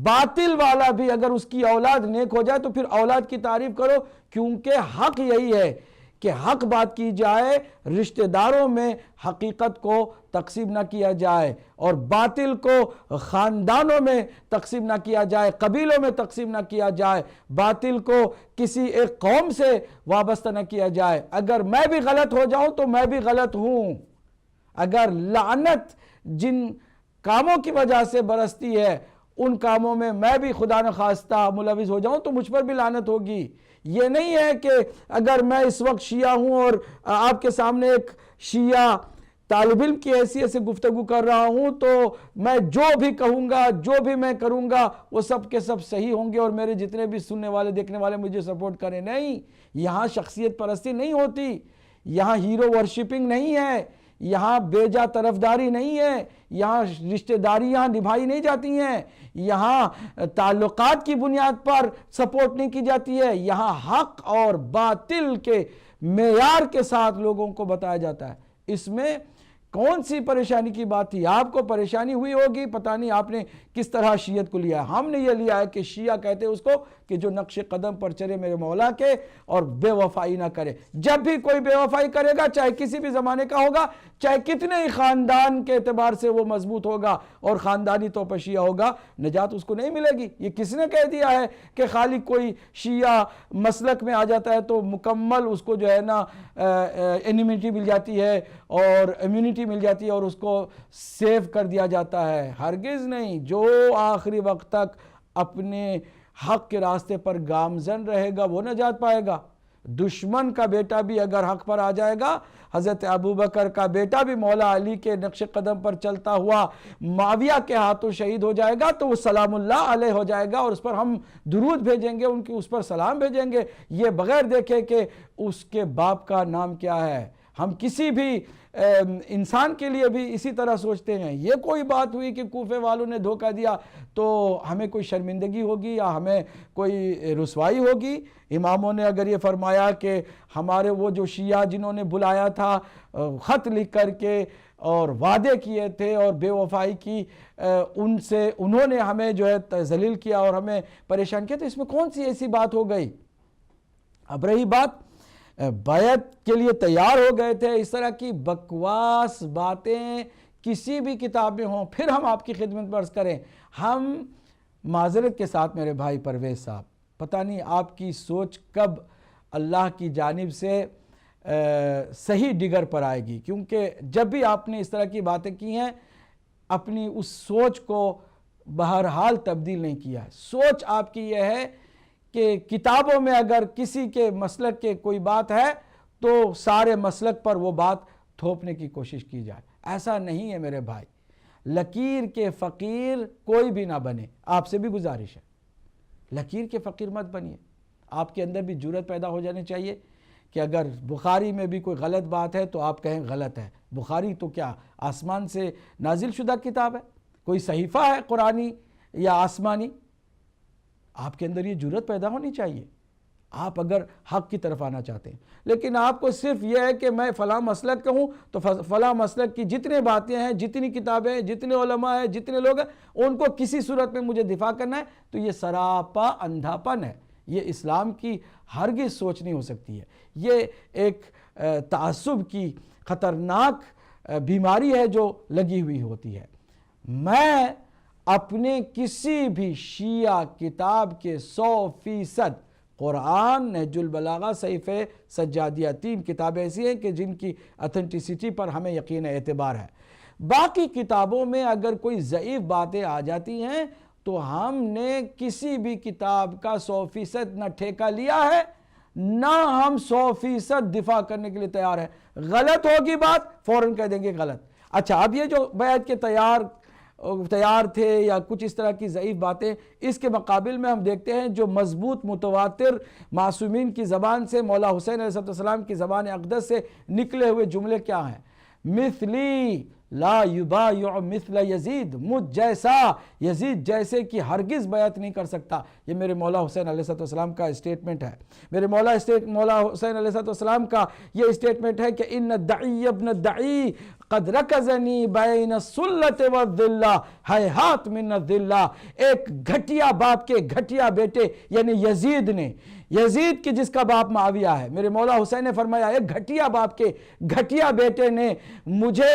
باطل والا بھی اگر اس کی اولاد نیک ہو جائے تو پھر اولاد کی تعریف کرو، کیونکہ حق یہی ہے کہ حق بات کی جائے، رشتہ داروں میں حقیقت کو تقسیم نہ کیا جائے، اور باطل کو خاندانوں میں تقسیم نہ کیا جائے، قبیلوں میں تقسیم نہ کیا جائے، باطل کو کسی ایک قوم سے وابستہ نہ کیا جائے۔ اگر میں بھی غلط ہو جاؤں تو میں بھی غلط ہوں، اگر لعنت جن کاموں کی وجہ سے برستی ہے ان کاموں میں میں بھی خدا نخواستہ ملوث ہو جاؤں تو مجھ پر بھی لعنت ہوگی۔ یہ نہیں ہے کہ اگر میں اس وقت شیعہ ہوں اور آپ کے سامنے ایک شیعہ طالب علم کی حیثیت سے گفتگو کر رہا ہوں تو میں جو بھی کہوں گا، جو بھی میں کروں گا وہ سب کے سب صحیح ہوں گے اور میرے جتنے بھی سننے والے دیکھنے والے مجھے سپورٹ کریں۔ نہیں، یہاں شخصیت پرستی نہیں ہوتی، یہاں ہیرو ورشپنگ نہیں ہے، یہاں بیجا طرفداری نہیں ہے، یہاں رشتہ داریاں نبھائی نہیں جاتی ہیں، یہاں تعلقات کی بنیاد پر سپورٹ نہیں کی جاتی ہے، یہاں حق اور باطل کے معیار کے ساتھ لوگوں کو بتایا جاتا ہے۔ اس میں کون سی پریشانی کی بات تھی؟ آپ کو پریشانی ہوئی ہوگی، پتہ نہیں آپ نے کس طرح شیعت کو لیا ہے۔ ہم نے یہ لیا ہے کہ شیعہ کہتے ہیں اس کو کہ جو نقش قدم پر چلے میرے مولا کے اور بے وفائی نہ کرے۔ جب بھی کوئی بے وفائی کرے گا، چاہے کسی بھی زمانے کا ہوگا، چاہے کتنے ہی خاندان کے اعتبار سے وہ مضبوط ہوگا اور خاندانی طور پر شیعہ ہوگا، نجات اس کو نہیں ملے گی۔ یہ کس نے کہہ دیا ہے کہ خالی کوئی شیعہ مسلک میں آ جاتا ہے تو مکمل اس کو جو ہے نا انیمٹی مل جاتی ہے اور امیونٹی مل جاتی ہے اور اس کو سیو کر دیا جاتا ہے؟ ہرگز نہیں۔ جو آخری وقت تک اپنے حق کے راستے پر گامزن رہے گا وہ نجات پائے گا۔ دشمن کا بیٹا بھی اگر حق پر آ جائے گا، حضرت ابوبکر کا بیٹا بھی مولا علی کے نقش قدم پر چلتا ہوا معاویہ کے ہاتھوں شہید ہو جائے گا تو وہ سلام اللہ علیہ ہو جائے گا اور اس پر ہم درود بھیجیں گے، ان کی اس پر سلام بھیجیں گے، یہ بغیر دیکھے کہ اس کے باپ کا نام کیا ہے۔ ہم کسی بھی انسان کے لیے بھی اسی طرح سوچتے ہیں۔ یہ کوئی بات ہوئی کہ کوفے والوں نے دھوکہ دیا تو ہمیں کوئی شرمندگی ہوگی یا ہمیں کوئی رسوائی ہوگی؟ اماموں نے اگر یہ فرمایا کہ ہمارے وہ جو شیعہ جنہوں نے بلایا تھا خط لکھ کر کے اور وعدے کیے تھے اور بے وفائی کی، ان سے انہوں نے ہمیں جو ہے ذلیل کیا اور ہمیں پریشان کیا، تو اس میں کون سی ایسی بات ہو گئی؟ اب رہی بات بیعت کے لیے تیار ہو گئے تھے، اس طرح کی بکواس باتیں کسی بھی کتاب میں ہوں، پھر ہم آپ کی خدمت پر عرض کریں، ہم معذرت کے ساتھ میرے بھائی پرویز صاحب، پتہ نہیں آپ کی سوچ کب اللہ کی جانب سے صحیح ڈگر پر آئے گی، کیونکہ جب بھی آپ نے اس طرح کی باتیں کی ہیں اپنی اس سوچ کو بہرحال تبدیل نہیں کیا ہے۔ سوچ آپ کی یہ ہے کہ کتابوں میں اگر کسی کے مسلک کے کوئی بات ہے تو سارے مسلک پر وہ بات تھوپنے کی کوشش کی جائے۔ ایسا نہیں ہے میرے بھائی، لکیر کے فقیر کوئی بھی نہ بنے، آپ سے بھی گزارش ہے، لکیر کے فقیر مت بنیے۔ آپ کے اندر بھی جرأت پیدا ہو جانی چاہیے کہ اگر بخاری میں بھی کوئی غلط بات ہے تو آپ کہیں غلط ہے۔ بخاری تو کیا آسمان سے نازل شدہ کتاب ہے؟ کوئی صحیفہ ہے قرآنی یا آسمانی؟ آپ کے اندر یہ جرأت پیدا ہونی چاہیے آپ اگر حق کی طرف آنا چاہتے ہیں۔ لیکن آپ کو صرف یہ ہے کہ میں فلاں مسلک کا ہوں تو فلاں مسلک کی جتنے باتیں ہیں، جتنی کتابیں ہیں، جتنے علماء ہیں، جتنے لوگ ہیں، ان کو کسی صورت میں مجھے دفاع کرنا ہے، تو یہ سراپا اندھا پن ہے۔ یہ اسلام کی ہرگز سوچ نہیں ہو سکتی ہے۔ یہ ایک تعصب کی خطرناک بیماری ہے جو لگی ہوئی ہوتی ہے۔ میں اپنے کسی بھی شیعہ کتاب کے 100% قرآن، نہج البلاغہ، صحیفہ سجادیہ، 3 کتابیں ایسی ہیں کہ جن کی اتھنٹسٹی پر ہمیں یقین اعتبار ہے۔ باقی کتابوں میں اگر کوئی ضعیف باتیں آ جاتی ہیں تو ہم نے کسی بھی کتاب کا 100% نہ ٹھیکہ لیا ہے نہ ہم 100% دفاع کرنے کے لیے تیار ہیں۔ غلط ہوگی بات فوراً کہہ دیں گے غلط۔ اچھا، اب یہ جو بیعت کے تیار تھے یا کچھ اس طرح کی ضعیف باتیں، اس کے مقابل میں ہم دیکھتے ہیں جو مضبوط متواتر معصومین کی زبان سے، مولا حسین علیہ السلام کی زبان اقدس سے نکلے ہوئے جملے کیا ہیں؟ مثلی لا یبایع مثل یزید، مجھ جیسا یزید جیسے کہ ہرگز بیعت نہیں کر سکتا۔ یہ میرے مولا حسین علیہ السلام کا اسٹیٹمنٹ ہے۔ میرے مولا حسین علیہ السلام کا یہ اسٹیٹمنٹ ہے کہ ان الدعی ابن الدعی قد رکزنی بین السلط والذلہ ہیہات من الذلہ۔ ایک گھٹیا باپ کے گھٹیا بیٹے یعنی یزید نے، یزید کی جس کا باپ معاویہ ہے، میرے مولا حسین نے فرمایا ایک گھٹیا باپ کے گھٹیا بیٹے نے مجھے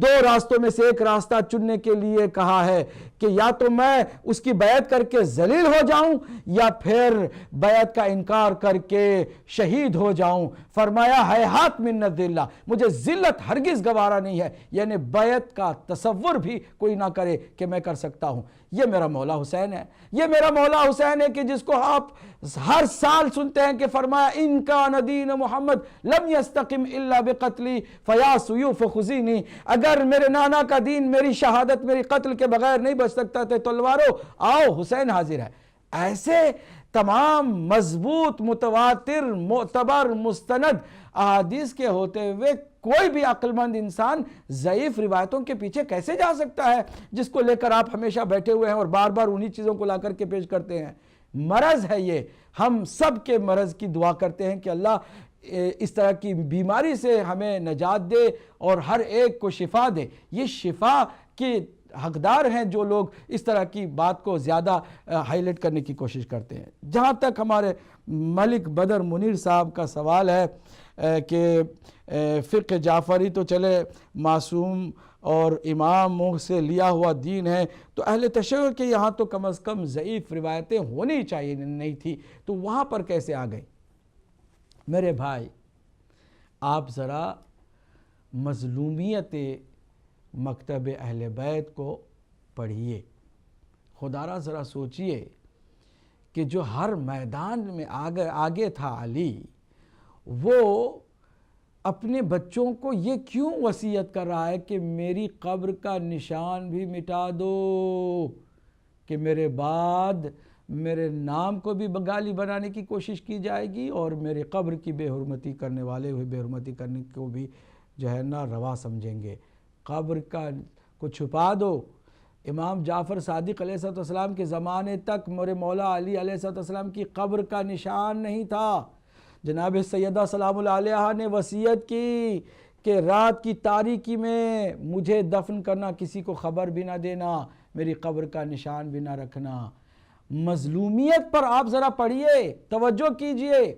2 راستوں میں سے ایک راستہ چننے کے لیے کہا ہے کہ یا تو میں اس کی بیعت کر کے ذلیل ہو جاؤں یا پھر بیعت کا انکار کر کے شہید ہو جاؤں۔ فرمایا ہیہات من الذلہ، مجھے ذلت ہرگز گوارا نہیں ہے، یعنی بیعت کا تصور بھی کوئی نہ کرے کہ میں کر سکتا ہوں۔ یہ میرا مولا حسین ہے، یہ میرا مولا حسین ہے کہ جس کو آپ ہر سال سنتے ہیں کہ فرمایا ان کان دین محمد لم یستقم الا بقتلی فیا سیوف خزینی، اگر میرے نانا کا دین، میری شہادت، میری قتل کے بغیر نہیں بچ سکتا تھے تلوارو، آؤ حسین حاضر ہے۔ ایسے تمام مضبوط متواتر معتبر مستند احادیث کے ہوتے ہوئے کوئی بھی عقل مند انسان ضعیف روایتوں کے پیچھے کیسے جا سکتا ہے جس کو لے کر آپ ہمیشہ بیٹھے ہوئے ہیں اور بار بار انہی چیزوں کو لا کر کے پیش کرتے ہیں؟ مرض ہے یہ. ہم سب کے مرض کی دعا کرتے ہیں کہ اللہ اس طرح کی بیماری سے ہمیں نجات دے اور ہر ایک کو شفا دے. یہ شفا کی حقدار ہیں جو لوگ اس طرح کی بات کو زیادہ ہائی لائٹ کرنے کی کوشش کرتے ہیں. جہاں تک ہمارے ملک بدر منیر صاحب کا سوال ہے کہ فقہ جعفری تو چلے معصوم اور اماموں سے لیا ہوا دین ہے، تو اہل تشیع کے یہاں تو کم از کم ضعیف روایتیں ہونی چاہیے نہیں تھی، تو وہاں پر کیسے آ گئی؟ میرے بھائی، آپ ذرا مظلومیت مکتب اہل بیت کو پڑھیے. خدا را ذرا سوچئے کہ جو ہر میدان میں آگے تھا علی، وہ اپنے بچوں کو یہ کیوں وصیت کر رہا ہے کہ میری قبر کا نشان بھی مٹا دو، کہ میرے بعد میرے نام کو بھی گالی بنانے کی کوشش کی جائے گی اور میرے قبر کی بے حرمتی کرنے والے ہوئے بے حرمتی کرنے کو بھی جو ہے نا روا سمجھیں گے. قبر کو چھپا دو. امام جعفر صادق علیہ السلام کے زمانے تک میرے مولا علی علیہ السلام کی قبر کا نشان نہیں تھا. جناب سیدہ سلام اللہ علیہا نے وصیت کی کہ رات کی تاریکی میں مجھے دفن کرنا، کسی کو خبر بھی نہ دینا، میری قبر کا نشان بھی نہ رکھنا. مظلومیت پر آپ ذرا پڑھیے، توجہ کیجئے.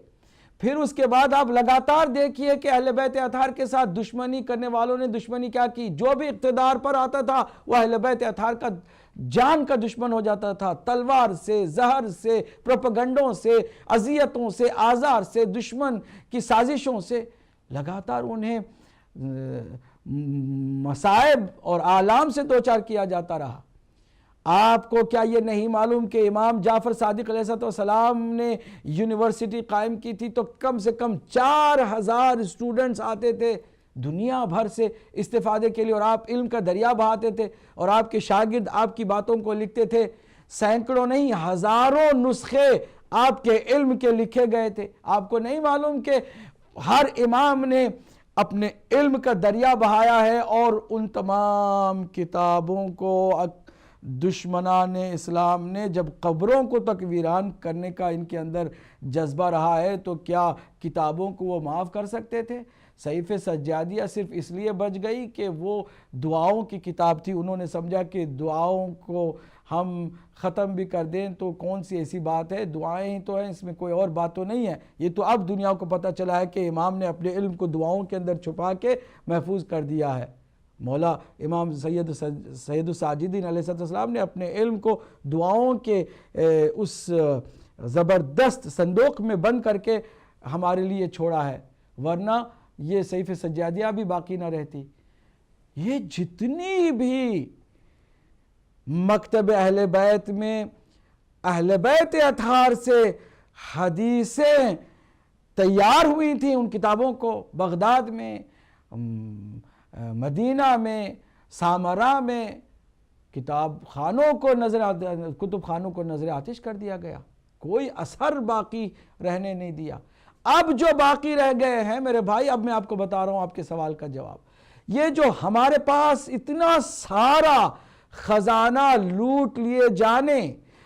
پھر اس کے بعد آپ لگاتار دیکھیے کہ اہل بیت اطہار کے ساتھ دشمنی کرنے والوں نے دشمنی کیا کی. جو بھی اقتدار پر آتا تھا وہ اہل بیت اطہار کا جان کا دشمن ہو جاتا تھا. تلوار سے، زہر سے، پروپیگنڈوں سے، اذیتوں سے، آزار سے، دشمن کی سازشوں سے لگاتار انہیں مصائب اور آلام سے دوچار کیا جاتا رہا. آپ کو کیا یہ نہیں معلوم کہ امام جعفر صادق علیہ السلام نے یونیورسٹی قائم کی تھی تو کم سے کم 4000 اسٹوڈنٹس آتے تھے دنیا بھر سے استفادے کے لیے، اور آپ علم کا دریا بہاتے تھے اور آپ کے شاگرد آپ کی باتوں کو لکھتے تھے. سینکڑوں نہیں ہزاروں نسخے آپ کے علم کے لکھے گئے تھے. آپ کو نہیں معلوم کہ ہر امام نے اپنے علم کا دریا بہایا ہے اور ان تمام کتابوں کو دشمنان اسلام نے جب قبروں کو تک ویران کرنے کا ان کے اندر جذبہ رہا ہے تو کیا کتابوں کو وہ معاف کر سکتے تھے؟ صحیفہ سجادیہ صرف اس لیے بچ گئی کہ وہ دعاؤں کی کتاب تھی. انہوں نے سمجھا کہ دعاؤں کو ہم ختم بھی کر دیں تو کون سی ایسی بات ہے، دعائیں ہی تو ہیں، اس میں کوئی اور بات تو نہیں ہے. یہ تو اب دنیا کو پتہ چلا ہے کہ امام نے اپنے علم کو دعاؤں کے اندر چھپا کے محفوظ کر دیا ہے. مولا امام سید الساجدین علیہ السلام نے اپنے علم کو دعاؤں کے اس زبردست صندوق میں بند کر کے ہمارے لیے چھوڑا ہے، ورنہ یہ صحیفہ سجادیہ بھی باقی نہ رہتی. یہ جتنی بھی مکتب اہل بیت میں اہل بیت اطہار سے حدیثیں تیار ہوئی تھیں، ان کتابوں کو بغداد میں، مدینہ میں، سامرا میں کتاب خانوں کو کتب خانوں کو نظر آتش کر دیا گیا. کوئی اثر باقی رہنے نہیں دیا. اب جو باقی رہ گئے ہیں میرے بھائی، اب میں آپ کو بتا رہا ہوں آپ کے سوال کا جواب. یہ جو ہمارے پاس اتنا سارا خزانہ لوٹ لیے جانے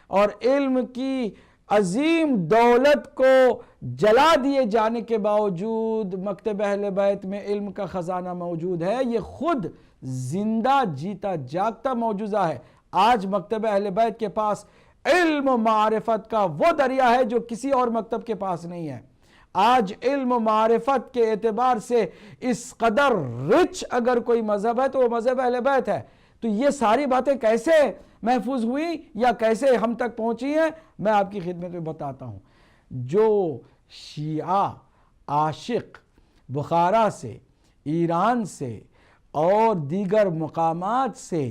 اور علم کی عظیم دولت کو جلا دیے جانے کے باوجود مکتب اہل بیت میں علم کا خزانہ موجود ہے، یہ خود زندہ جیتا جاگتا معجزہ ہے. آج مکتب اہل بیت کے پاس علم و معرفت کا وہ دریا ہے جو کسی اور مکتب کے پاس نہیں ہے. آج علم و معرفت کے اعتبار سے اس قدر رچ اگر کوئی مذہب ہے تو وہ مذہب اہل بیت ہے. تو یہ ساری باتیں کیسے محفوظ ہوئی یا کیسے ہم تک پہنچی ہیں، میں آپ کی خدمت میں بتاتا ہوں. جو شیعہ عاشق بخارا سے، ایران سے اور دیگر مقامات سے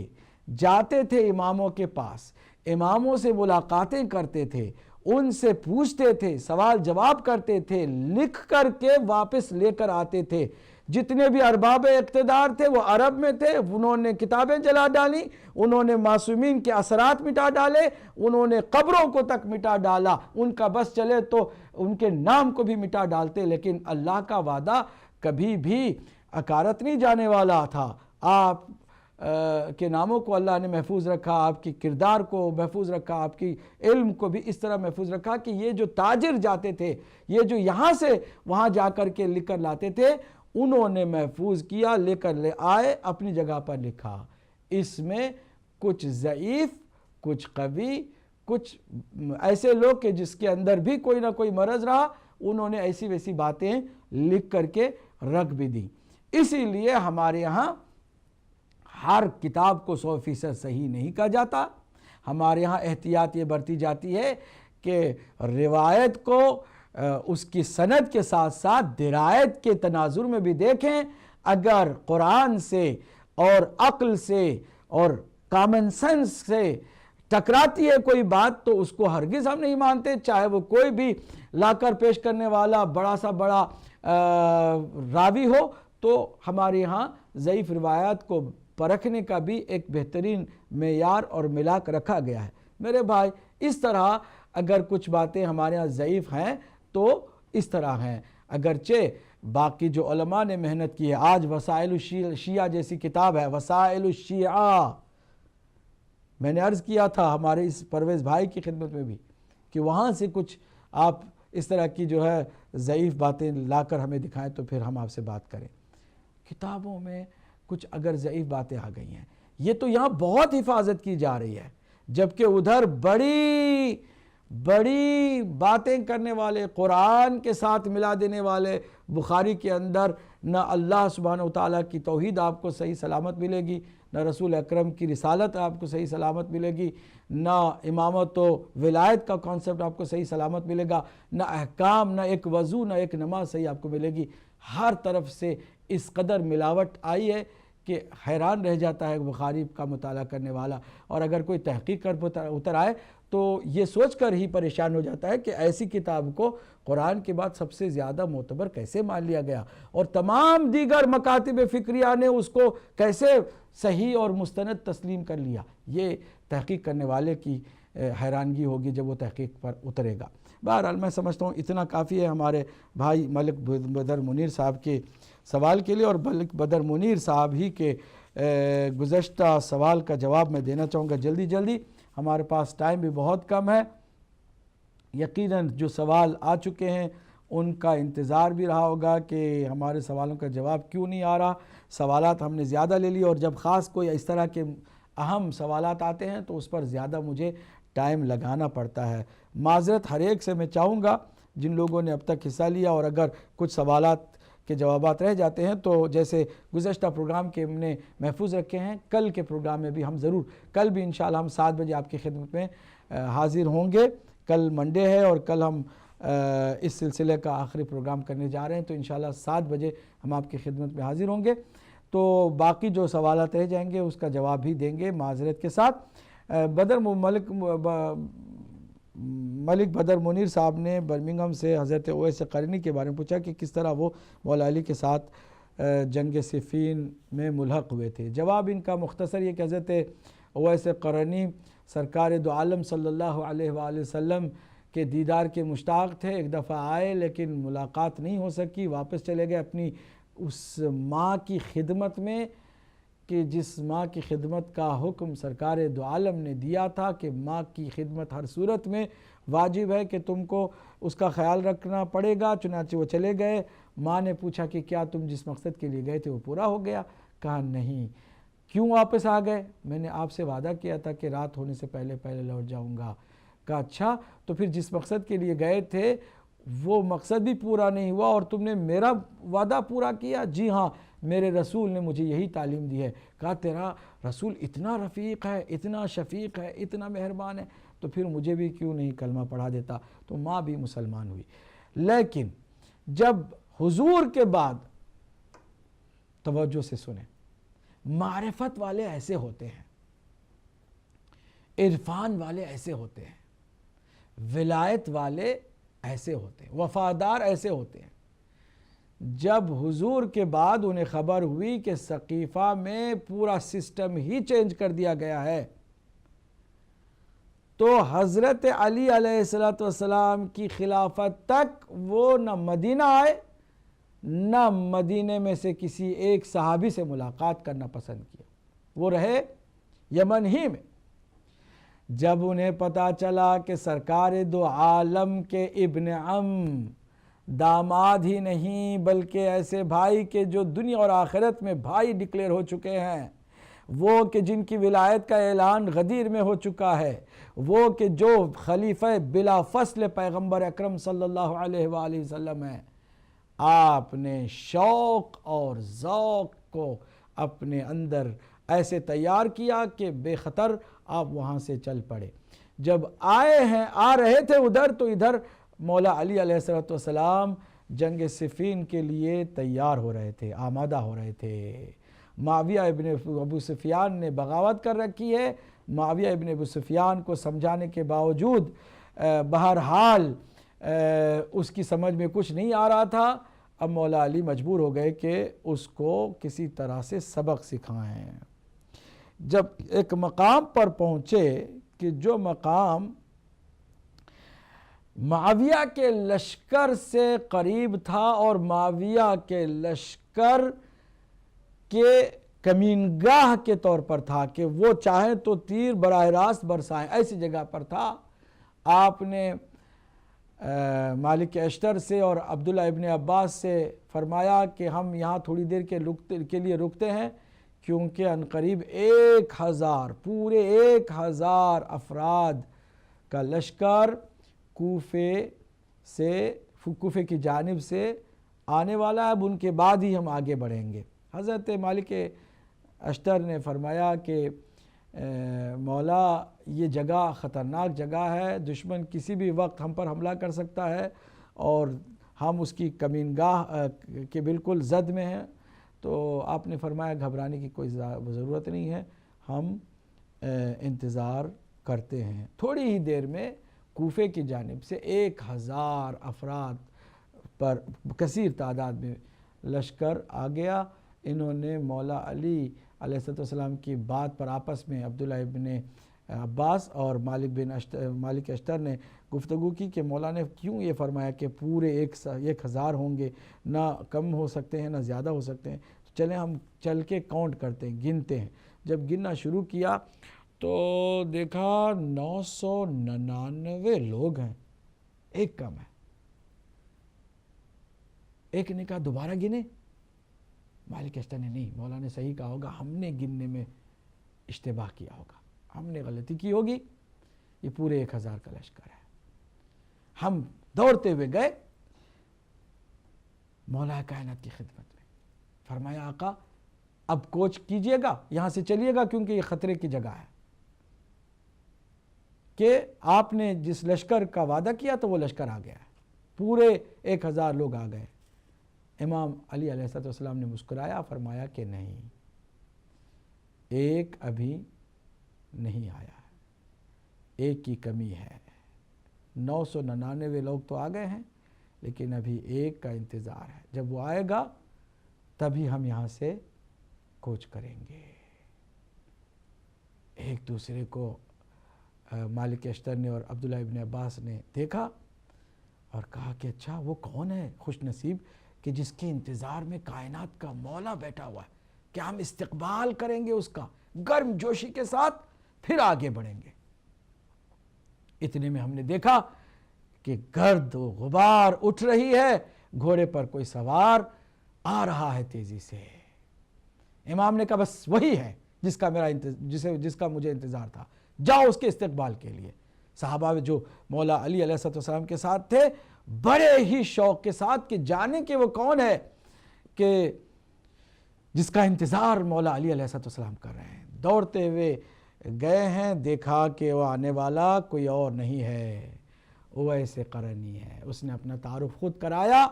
جاتے تھے اماموں کے پاس، اماموں سے ملاقاتیں کرتے تھے، ان سے پوچھتے تھے، سوال جواب کرتے تھے، لکھ کر کے واپس لے کر آتے تھے. جتنے بھی ارباب اقتدار تھے وہ عرب میں تھے، انہوں نے کتابیں جلا ڈالیں، انہوں نے معصومین کے اثرات مٹا ڈالے، انہوں نے قبروں کو تک مٹا ڈالا، ان کا بس چلے تو ان کے نام کو بھی مٹا ڈالتے، لیکن اللہ کا وعدہ کبھی بھی اکارت نہیں جانے والا تھا۔ آپ کے ناموں کو اللہ نے محفوظ رکھا، آپ کی کردار کو محفوظ رکھا، آپ کی علم کو بھی اس طرح محفوظ رکھا کہ یہ جو تاجر جاتے تھے، یہ جو یہاں سے وہاں جا کر کے لکھ کر لاتے تھے، انہوں نے محفوظ کیا، لے کر لے آئے، اپنی جگہ پر لکھا۔ اس میں کچھ ضعیف، کچھ قوی، کچھ ایسے لوگ کہ جس کے اندر بھی کوئی نہ کوئی مرض رہا، انہوں نے ایسی ویسی باتیں لکھ کر کے رکھ بھی دیں۔ اسی لیے ہمارے یہاں ہر کتاب کو 100% صحیح نہیں کہا جاتا۔ ہمارے یہاں احتیاط یہ برتی جاتی ہے کہ روایت کو اس کی سند کے ساتھ ساتھ درایت کے تناظر میں بھی دیکھیں۔ اگر قرآن سے اور عقل سے اور کامن سینس سے ٹکراتی ہے کوئی بات تو اس کو ہرگز ہم نہیں مانتے، چاہے وہ کوئی بھی لا کر پیش کرنے والا بڑا سا بڑا راوی ہو۔ تو ہمارے یہاں ضعیف روایات کو پرکھنے کا بھی ایک بہترین معیار اور ملاک رکھا گیا ہے۔ میرے بھائی، اس طرح اگر کچھ باتیں ہمارے ہاں ضعیف ہیں تو اس طرح ہیں، اگرچہ باقی جو علماء نے محنت کی ہے۔ آج وسائل الشیعہ جیسی کتاب ہے، وسائل الشیعہ، میں نے عرض کیا تھا ہمارے اس پرویز بھائی کی خدمت میں بھی کہ وہاں سے کچھ آپ اس طرح کی جو ہے ضعیف باتیں لا کر ہمیں دکھائیں تو پھر ہم آپ سے بات کریں۔ کتابوں میں کچھ اگر ضعیف باتیں آ گئی ہیں، یہ تو یہاں بہت حفاظت کی جا رہی ہے، جبکہ ادھر بڑی بڑی باتیں کرنے والے، قرآن کے ساتھ ملا دینے والے، بخاری کے اندر نہ اللہ سبحانہ وتعالیٰ کی توحید آپ کو صحیح سلامت ملے گی، نہ رسول اکرم کی رسالت آپ کو صحیح سلامت ملے گی، نہ امامت و ولایت کا کانسیپٹ آپ کو صحیح سلامت ملے گا، نہ احکام، نہ ایک وضو، نہ ایک نماز صحیح آپ کو ملے گی۔ ہر طرف سے اس قدر ملاوٹ آئی ہے کہ حیران رہ جاتا ہے بخاری کا مطالعہ کرنے والا، اور اگر کوئی تحقیق کر اتر آئے تو یہ سوچ کر ہی پریشان ہو جاتا ہے کہ ایسی کتاب کو قرآن کے بعد سب سے زیادہ معتبر کیسے مان لیا گیا، اور تمام دیگر مکاتب فکریہ نے اس کو کیسے صحیح اور مستند تسلیم کر لیا۔ یہ تحقیق کرنے والے کی حیرانگی ہوگی جب وہ تحقیق پر اترے گا۔ بہرحال میں سمجھتا ہوں اتنا کافی ہے ہمارے بھائی ملک بدر منیر صاحب کے سوال کے لیے، اور ملک بدر منیر صاحب ہی کے گزشتہ سوال کا جواب میں دینا چاہوں گا جلدی، ہمارے پاس ٹائم بھی بہت کم ہے۔ یقیناً جو سوال آ چکے ہیں ان کا انتظار بھی رہا ہوگا کہ ہمارے سوالوں کا جواب کیوں نہیں آ رہا۔ سوالات ہم نے زیادہ لے لی، اور جب خاص کوئی اس طرح کے اہم سوالات آتے ہیں تو اس پر زیادہ مجھے ٹائم لگانا پڑتا ہے۔ معذرت ہر ایک سے میں چاہوں گا جن لوگوں نے اب تک حصہ لیا، اور اگر کچھ سوالات کے جوابات رہ جاتے ہیں تو جیسے گزشتہ پروگرام کے ہم نے محفوظ رکھے ہیں، کل کے پروگرام میں بھی ہم ضرور، کل بھی انشاءاللہ ہم 7 بجے آپ کی خدمت میں حاضر ہوں گے۔ کل منڈے ہے اور کل ہم اس سلسلے کا آخری پروگرام کرنے جا رہے ہیں، تو انشاءاللہ 7 بجے ہم آپ کی خدمت میں حاضر ہوں گے۔ تو باقی جو سوالات رہ جائیں گے اس کا جواب بھی دیں گے معذرت کے ساتھ۔ ملک بدر منیر صاحب نے برمنگھم سے حضرت اویس قرنی کے بارے میں پوچھا کہ کس طرح وہ مولا علی کے ساتھ جنگ صفین میں ملحق ہوئے تھے۔ جواب ان کا مختصر یہ کہ حضرت اویس قرنی سرکار دو عالم صلی اللہ علیہ وآلہ وسلم کے دیدار کے مشتاق تھے۔ ایک دفعہ آئے لیکن ملاقات نہیں ہو سکی، واپس چلے گئے اپنی اس ماں کی خدمت میں کہ جس ماں کی خدمت کا حکم سرکار دو عالم نے دیا تھا کہ ماں کی خدمت ہر صورت میں واجب ہے کہ تم کو اس کا خیال رکھنا پڑے گا۔ چنانچہ وہ چلے گئے۔ ماں نے پوچھا کہ کیا تم جس مقصد کے لیے گئے تھے وہ پورا ہو گیا؟ کہا نہیں۔ کیوں واپس آ گئے؟ میں نے آپ سے وعدہ کیا تھا کہ رات ہونے سے پہلے لوٹ جاؤں گا۔ کہا اچھا، تو پھر جس مقصد کے لیے گئے تھے وہ مقصد بھی پورا نہیں ہوا اور تم نے میرا وعدہ پورا کیا؟ جی ہاں، میرے رسول نے مجھے یہی تعلیم دی ہے۔ کہا تیرا رسول اتنا رفیق ہے، اتنا شفیق ہے، اتنا مہربان ہے، تو پھر مجھے بھی کیوں نہیں کلمہ پڑھا دیتا؟ تو ماں بھی مسلمان ہوئی۔ لیکن جب حضور کے بعد، توجہ سے سنیں، معرفت والے ایسے ہوتے ہیں، عرفان والے ایسے ہوتے ہیں، ولایت والے ایسے ہوتے ہیں، وفادار ایسے ہوتے ہیں جب حضور کے بعد انہیں خبر ہوئی کہ سقیفہ میں پورا سسٹم ہی چینج کر دیا گیا ہے، تو حضرت علی علیہ السلام کی خلافت تک وہ نہ مدینہ آئے، نہ مدینے میں سے کسی ایک صحابی سے ملاقات کرنا پسند کیا، وہ رہے یمن ہی میں۔ جب انہیں پتہ چلا کہ سرکار دو عالم کے ابن عم، داماد ہی نہیں بلکہ ایسے بھائی کے جو دنیا اور آخرت میں بھائی ڈکلیئر ہو چکے ہیں، وہ کہ جن کی ولایت کا اعلان غدیر میں ہو چکا ہے، وہ کہ جو خلیفہ بلا فصل پیغمبر اکرم صلی اللہ علیہ وآلہ وسلم ہیں، آپ نے شوق اور ذوق کو اپنے اندر ایسے تیار کیا کہ بے خطر آپ وہاں سے چل پڑے۔ جب آ رہے تھے ادھر، تو ادھر مولا علی علیہ السلام جنگ صفین کے لیے تیار ہو رہے تھے، آمادہ ہو رہے تھے۔ معاویہ ابن ابو سفیان نے بغاوت کر رکھی ہے۔ معاویہ ابن ابو سفیان کو سمجھانے کے باوجود بہرحال اس کی سمجھ میں کچھ نہیں آ رہا تھا۔ اب مولا علی مجبور ہو گئے کہ اس کو کسی طرح سے سبق سکھائیں۔ جب ایک مقام پر پہنچے کہ جو مقام معاویہ کے لشکر سے قریب تھا اور معاویہ کے لشکر کے کمینگاہ کے طور پر تھا کہ وہ چاہیں تو تیر براہ راست برسائیں، ایسی جگہ پر تھا، آپ نے مالک اشتر سے اور عبداللہ ابن عباس سے فرمایا کہ ہم یہاں تھوڑی دیر کے لیے رکتے ہیں، کیونکہ عنقریب 1000 پورے 1000 افراد کا لشکر کوفے کی جانب سے آنے والا ہے، اب ان کے بعد ہی ہم آگے بڑھیں گے۔ حضرت مالک اشتر نے فرمایا کہ مولا یہ جگہ خطرناک جگہ ہے، دشمن کسی بھی وقت ہم پر حملہ کر سکتا ہے اور ہم اس کی کمینگاہ کے بالکل زد میں ہیں۔ تو آپ نے فرمایا گھبرانے کی کوئی ضرورت نہیں ہے، ہم انتظار کرتے ہیں۔ تھوڑی ہی دیر میں کوفے کی جانب سے 1000 افراد پر کثیر تعداد میں لشکر آ گیا۔ انہوں نے مولا علی علیہ السلام کی بات پر آپس میں عبداللہ ابن عباس اور مالک اشتر نے گفتگو کی کہ مولا نے کیوں یہ فرمایا کہ پورے 1000 ہوں گے، نہ کم ہو سکتے ہیں نہ زیادہ ہو سکتے ہیں، چلیں ہم چل کے کاؤنٹ کرتے ہیں، گنتے ہیں۔ جب گننا شروع کیا تو دیکھا 999 لوگ ہیں، ایک کم ہے۔ ایک نے کہا دوبارہ گنے، مالک اشتر نے نہیں، مولا نے صحیح کہا ہوگا، ہم نے گننے میں اشتباہ کیا ہوگا، ہم نے غلطی کی ہوگی، یہ پورے 1000 کا لشکر ہے۔ ہم دوڑتے ہوئے گئے مولا کائنات کی خدمت میں، فرمایا آقا اب کوچ کیجئے گا، یہاں سے چلیے گا، کیونکہ یہ خطرے کی جگہ ہے کہ آپ نے جس لشکر کا وعدہ کیا تو وہ لشکر آ گیا ہے، پورے 1000 لوگ آ گئے۔ امام علی علیہ السلام نے مسکرایا، فرمایا کہ نہیں، ایک ابھی نہیں آیا ہے، ایک کی کمی ہے، 999 لوگ تو آ گئے ہیں لیکن ابھی ایک کا انتظار ہے، جب وہ آئے گا تبھی ہم یہاں سے کوچ کریں گے۔ ایک دوسرے کو مالک اشتر نے اور عبداللہ ابن عباس نے دیکھا اور کہا کہ اچھا وہ کون ہے خوش نصیب کہ جس کے انتظار میں کائنات کا مولا بیٹھا ہوا ہے، کہ ہم استقبال کریں گے اس کا گرم جوشی کے ساتھ، پھر آگے بڑھیں گے۔ اتنے میں ہم نے دیکھا کہ گرد و غبار اٹھ رہی ہے، گھوڑے پر کوئی سوار آ رہا ہے تیزی سے۔ امام نے کہا بس وہی ہے جس کا مجھے انتظار تھا، جاؤ اس کے استقبال کے لیے۔ صحابہ جو مولا علی علیہ السلام کے ساتھ تھے بڑے ہی شوق کے ساتھ کہ جانے کہ وہ کون ہے کہ جس کا انتظار مولا علی علیہ السلام کر رہے ہیں۔ دوڑتے ہوئے گئے ہیں، دیکھا کہ وہ آنے والا کوئی اور نہیں ہے، اویس قرنی ہے۔ اس نے اپنا تعارف خود کرایا،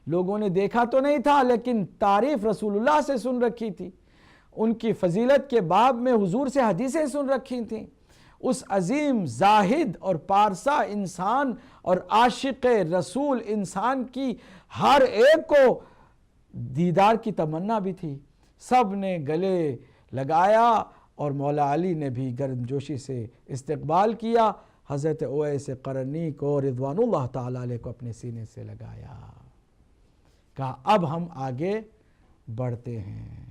لوگوں نے دیکھا تو نہیں تھا لیکن تعریف رسول اللہ سے سن رکھی تھی، ان کی فضیلت کے باب میں حضور سے حدیثیں سن رکھی تھیں۔ اس عظیم زاہد اور پارسا انسان اور عاشق رسول انسان کی ہر ایک کو دیدار کی تمنا بھی تھی، سب نے گلے لگایا اور مولا علی نے بھی گرمجوشی سے استقبال کیا، حضرت اویس قرنی کو رضوان اللہ تعالیٰ علیہ کو اپنے سینے سے لگایا، کہا اب ہم آگے بڑھتے ہیں۔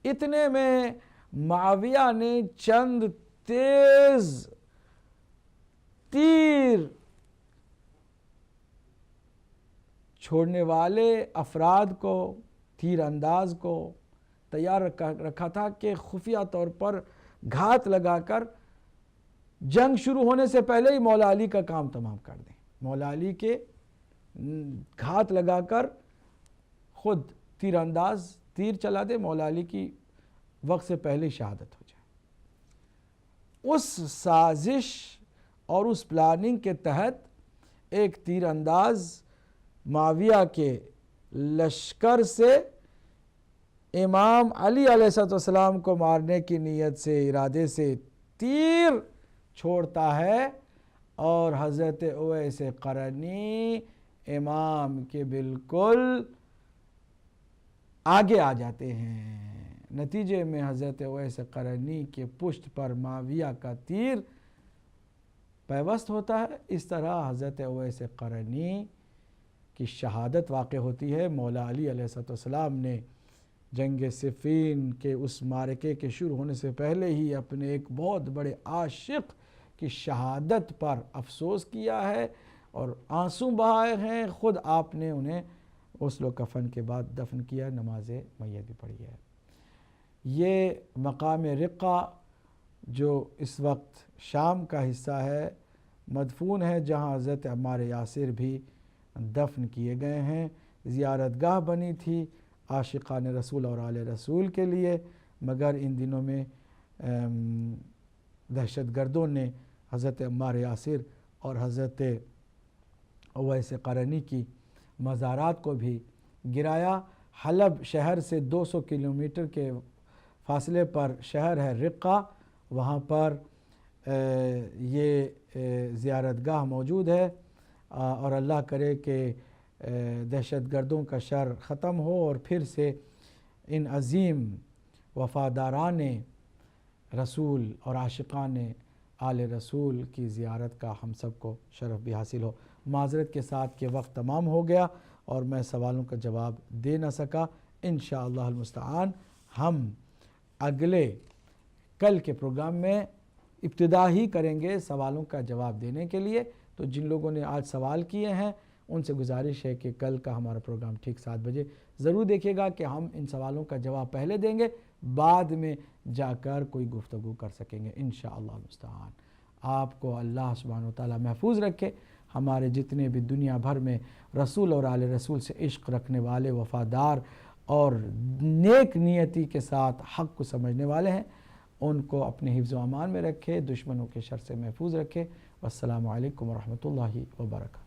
اتنے میں معاویہ نے چند تیز تیر چھوڑنے والے افراد کو، تیر انداز کو تیار رکھا تھا کہ خفیہ طور پر گھات لگا کر جنگ شروع ہونے سے پہلے ہی مولا علی کا کام تمام کر دیں، مولا علی کے گھات لگا کر خود تیر انداز تیر چلا دے، مولا علی کی وقت سے پہلے شہادت ہو جائے۔ اس سازش اور اس پلاننگ کے تحت ایک تیر انداز معاویہ کے لشکر سے امام علی علیہ السلام کو مارنے کی نیت سے، ارادے سے تیر چھوڑتا ہے، اور حضرت اویس قرنی امام کے بالکل آگے آ جاتے ہیں۔ نتیجے میں حضرت اویس قرنی کے پشت پر معاویہ کا تیر پیوست ہوتا ہے۔ اس طرح حضرت اویس قرنی کی شہادت واقع ہوتی ہے۔ مولا علی علیہ السلام نے جنگ صفین کے اس معرکے کے شروع ہونے سے پہلے ہی اپنے ایک بہت بڑے عاشق کی شہادت پر افسوس کیا ہے اور آنسو بہائے ہیں، خود آپ نے انہیں غسل و کفن کے بعد دفن کیا، نماز میت بھی پڑھی ہے۔ یہ مقام رقہ جو اس وقت شام کا حصہ ہے، مدفون ہے، جہاں حضرت عمار یاسر بھی دفن کیے گئے ہیں۔ زیارت گاہ بنی تھی عاشقان رسول اور آل رسول کے لیے، مگر ان دنوں میں دہشت گردوں نے حضرت عمار یاسر اور حضرت اویس قرنی کی مزارات کو بھی گرایا۔ حلب شہر سے 200 کلومیٹر کے فاصلے پر شہر ہے رقہ، وہاں پر یہ زیارت گاہ موجود ہے، اور اللہ کرے کہ دہشت گردوں کا شر ختم ہو اور پھر سے ان عظیم وفاداران رسول اور عاشقان آل رسول کی زیارت کا ہم سب کو شرف بھی حاصل ہو۔ معذرت کے ساتھ کہ وقت تمام ہو گیا اور میں سوالوں کا جواب دے نہ سکا۔ انشاءاللہ المستعان ہم اگلے کل کے پروگرام میں ابتدا ہی کریں گے سوالوں کا جواب دینے کے لیے۔ تو جن لوگوں نے آج سوال کیے ہیں ان سے گزارش ہے کہ کل کا ہمارا پروگرام ٹھیک 7 بجے ضرور دیکھیے گا، کہ ہم ان سوالوں کا جواب پہلے دیں گے، بعد میں جا کر کوئی گفتگو کر سکیں گے انشاءاللہ المستعان۔ آپ کو اللہ سبحانہ وتعالی محفوظ رکھے، ہمارے جتنے بھی دنیا بھر میں رسول اور آل رسول سے عشق رکھنے والے، وفادار اور نیک نیتی کے ساتھ حق کو سمجھنے والے ہیں، ان کو اپنے حفظ و امان میں رکھے، دشمنوں کے شر سے محفوظ رکھے۔ والسلام علیکم ورحمۃ اللہ وبرکاتہ۔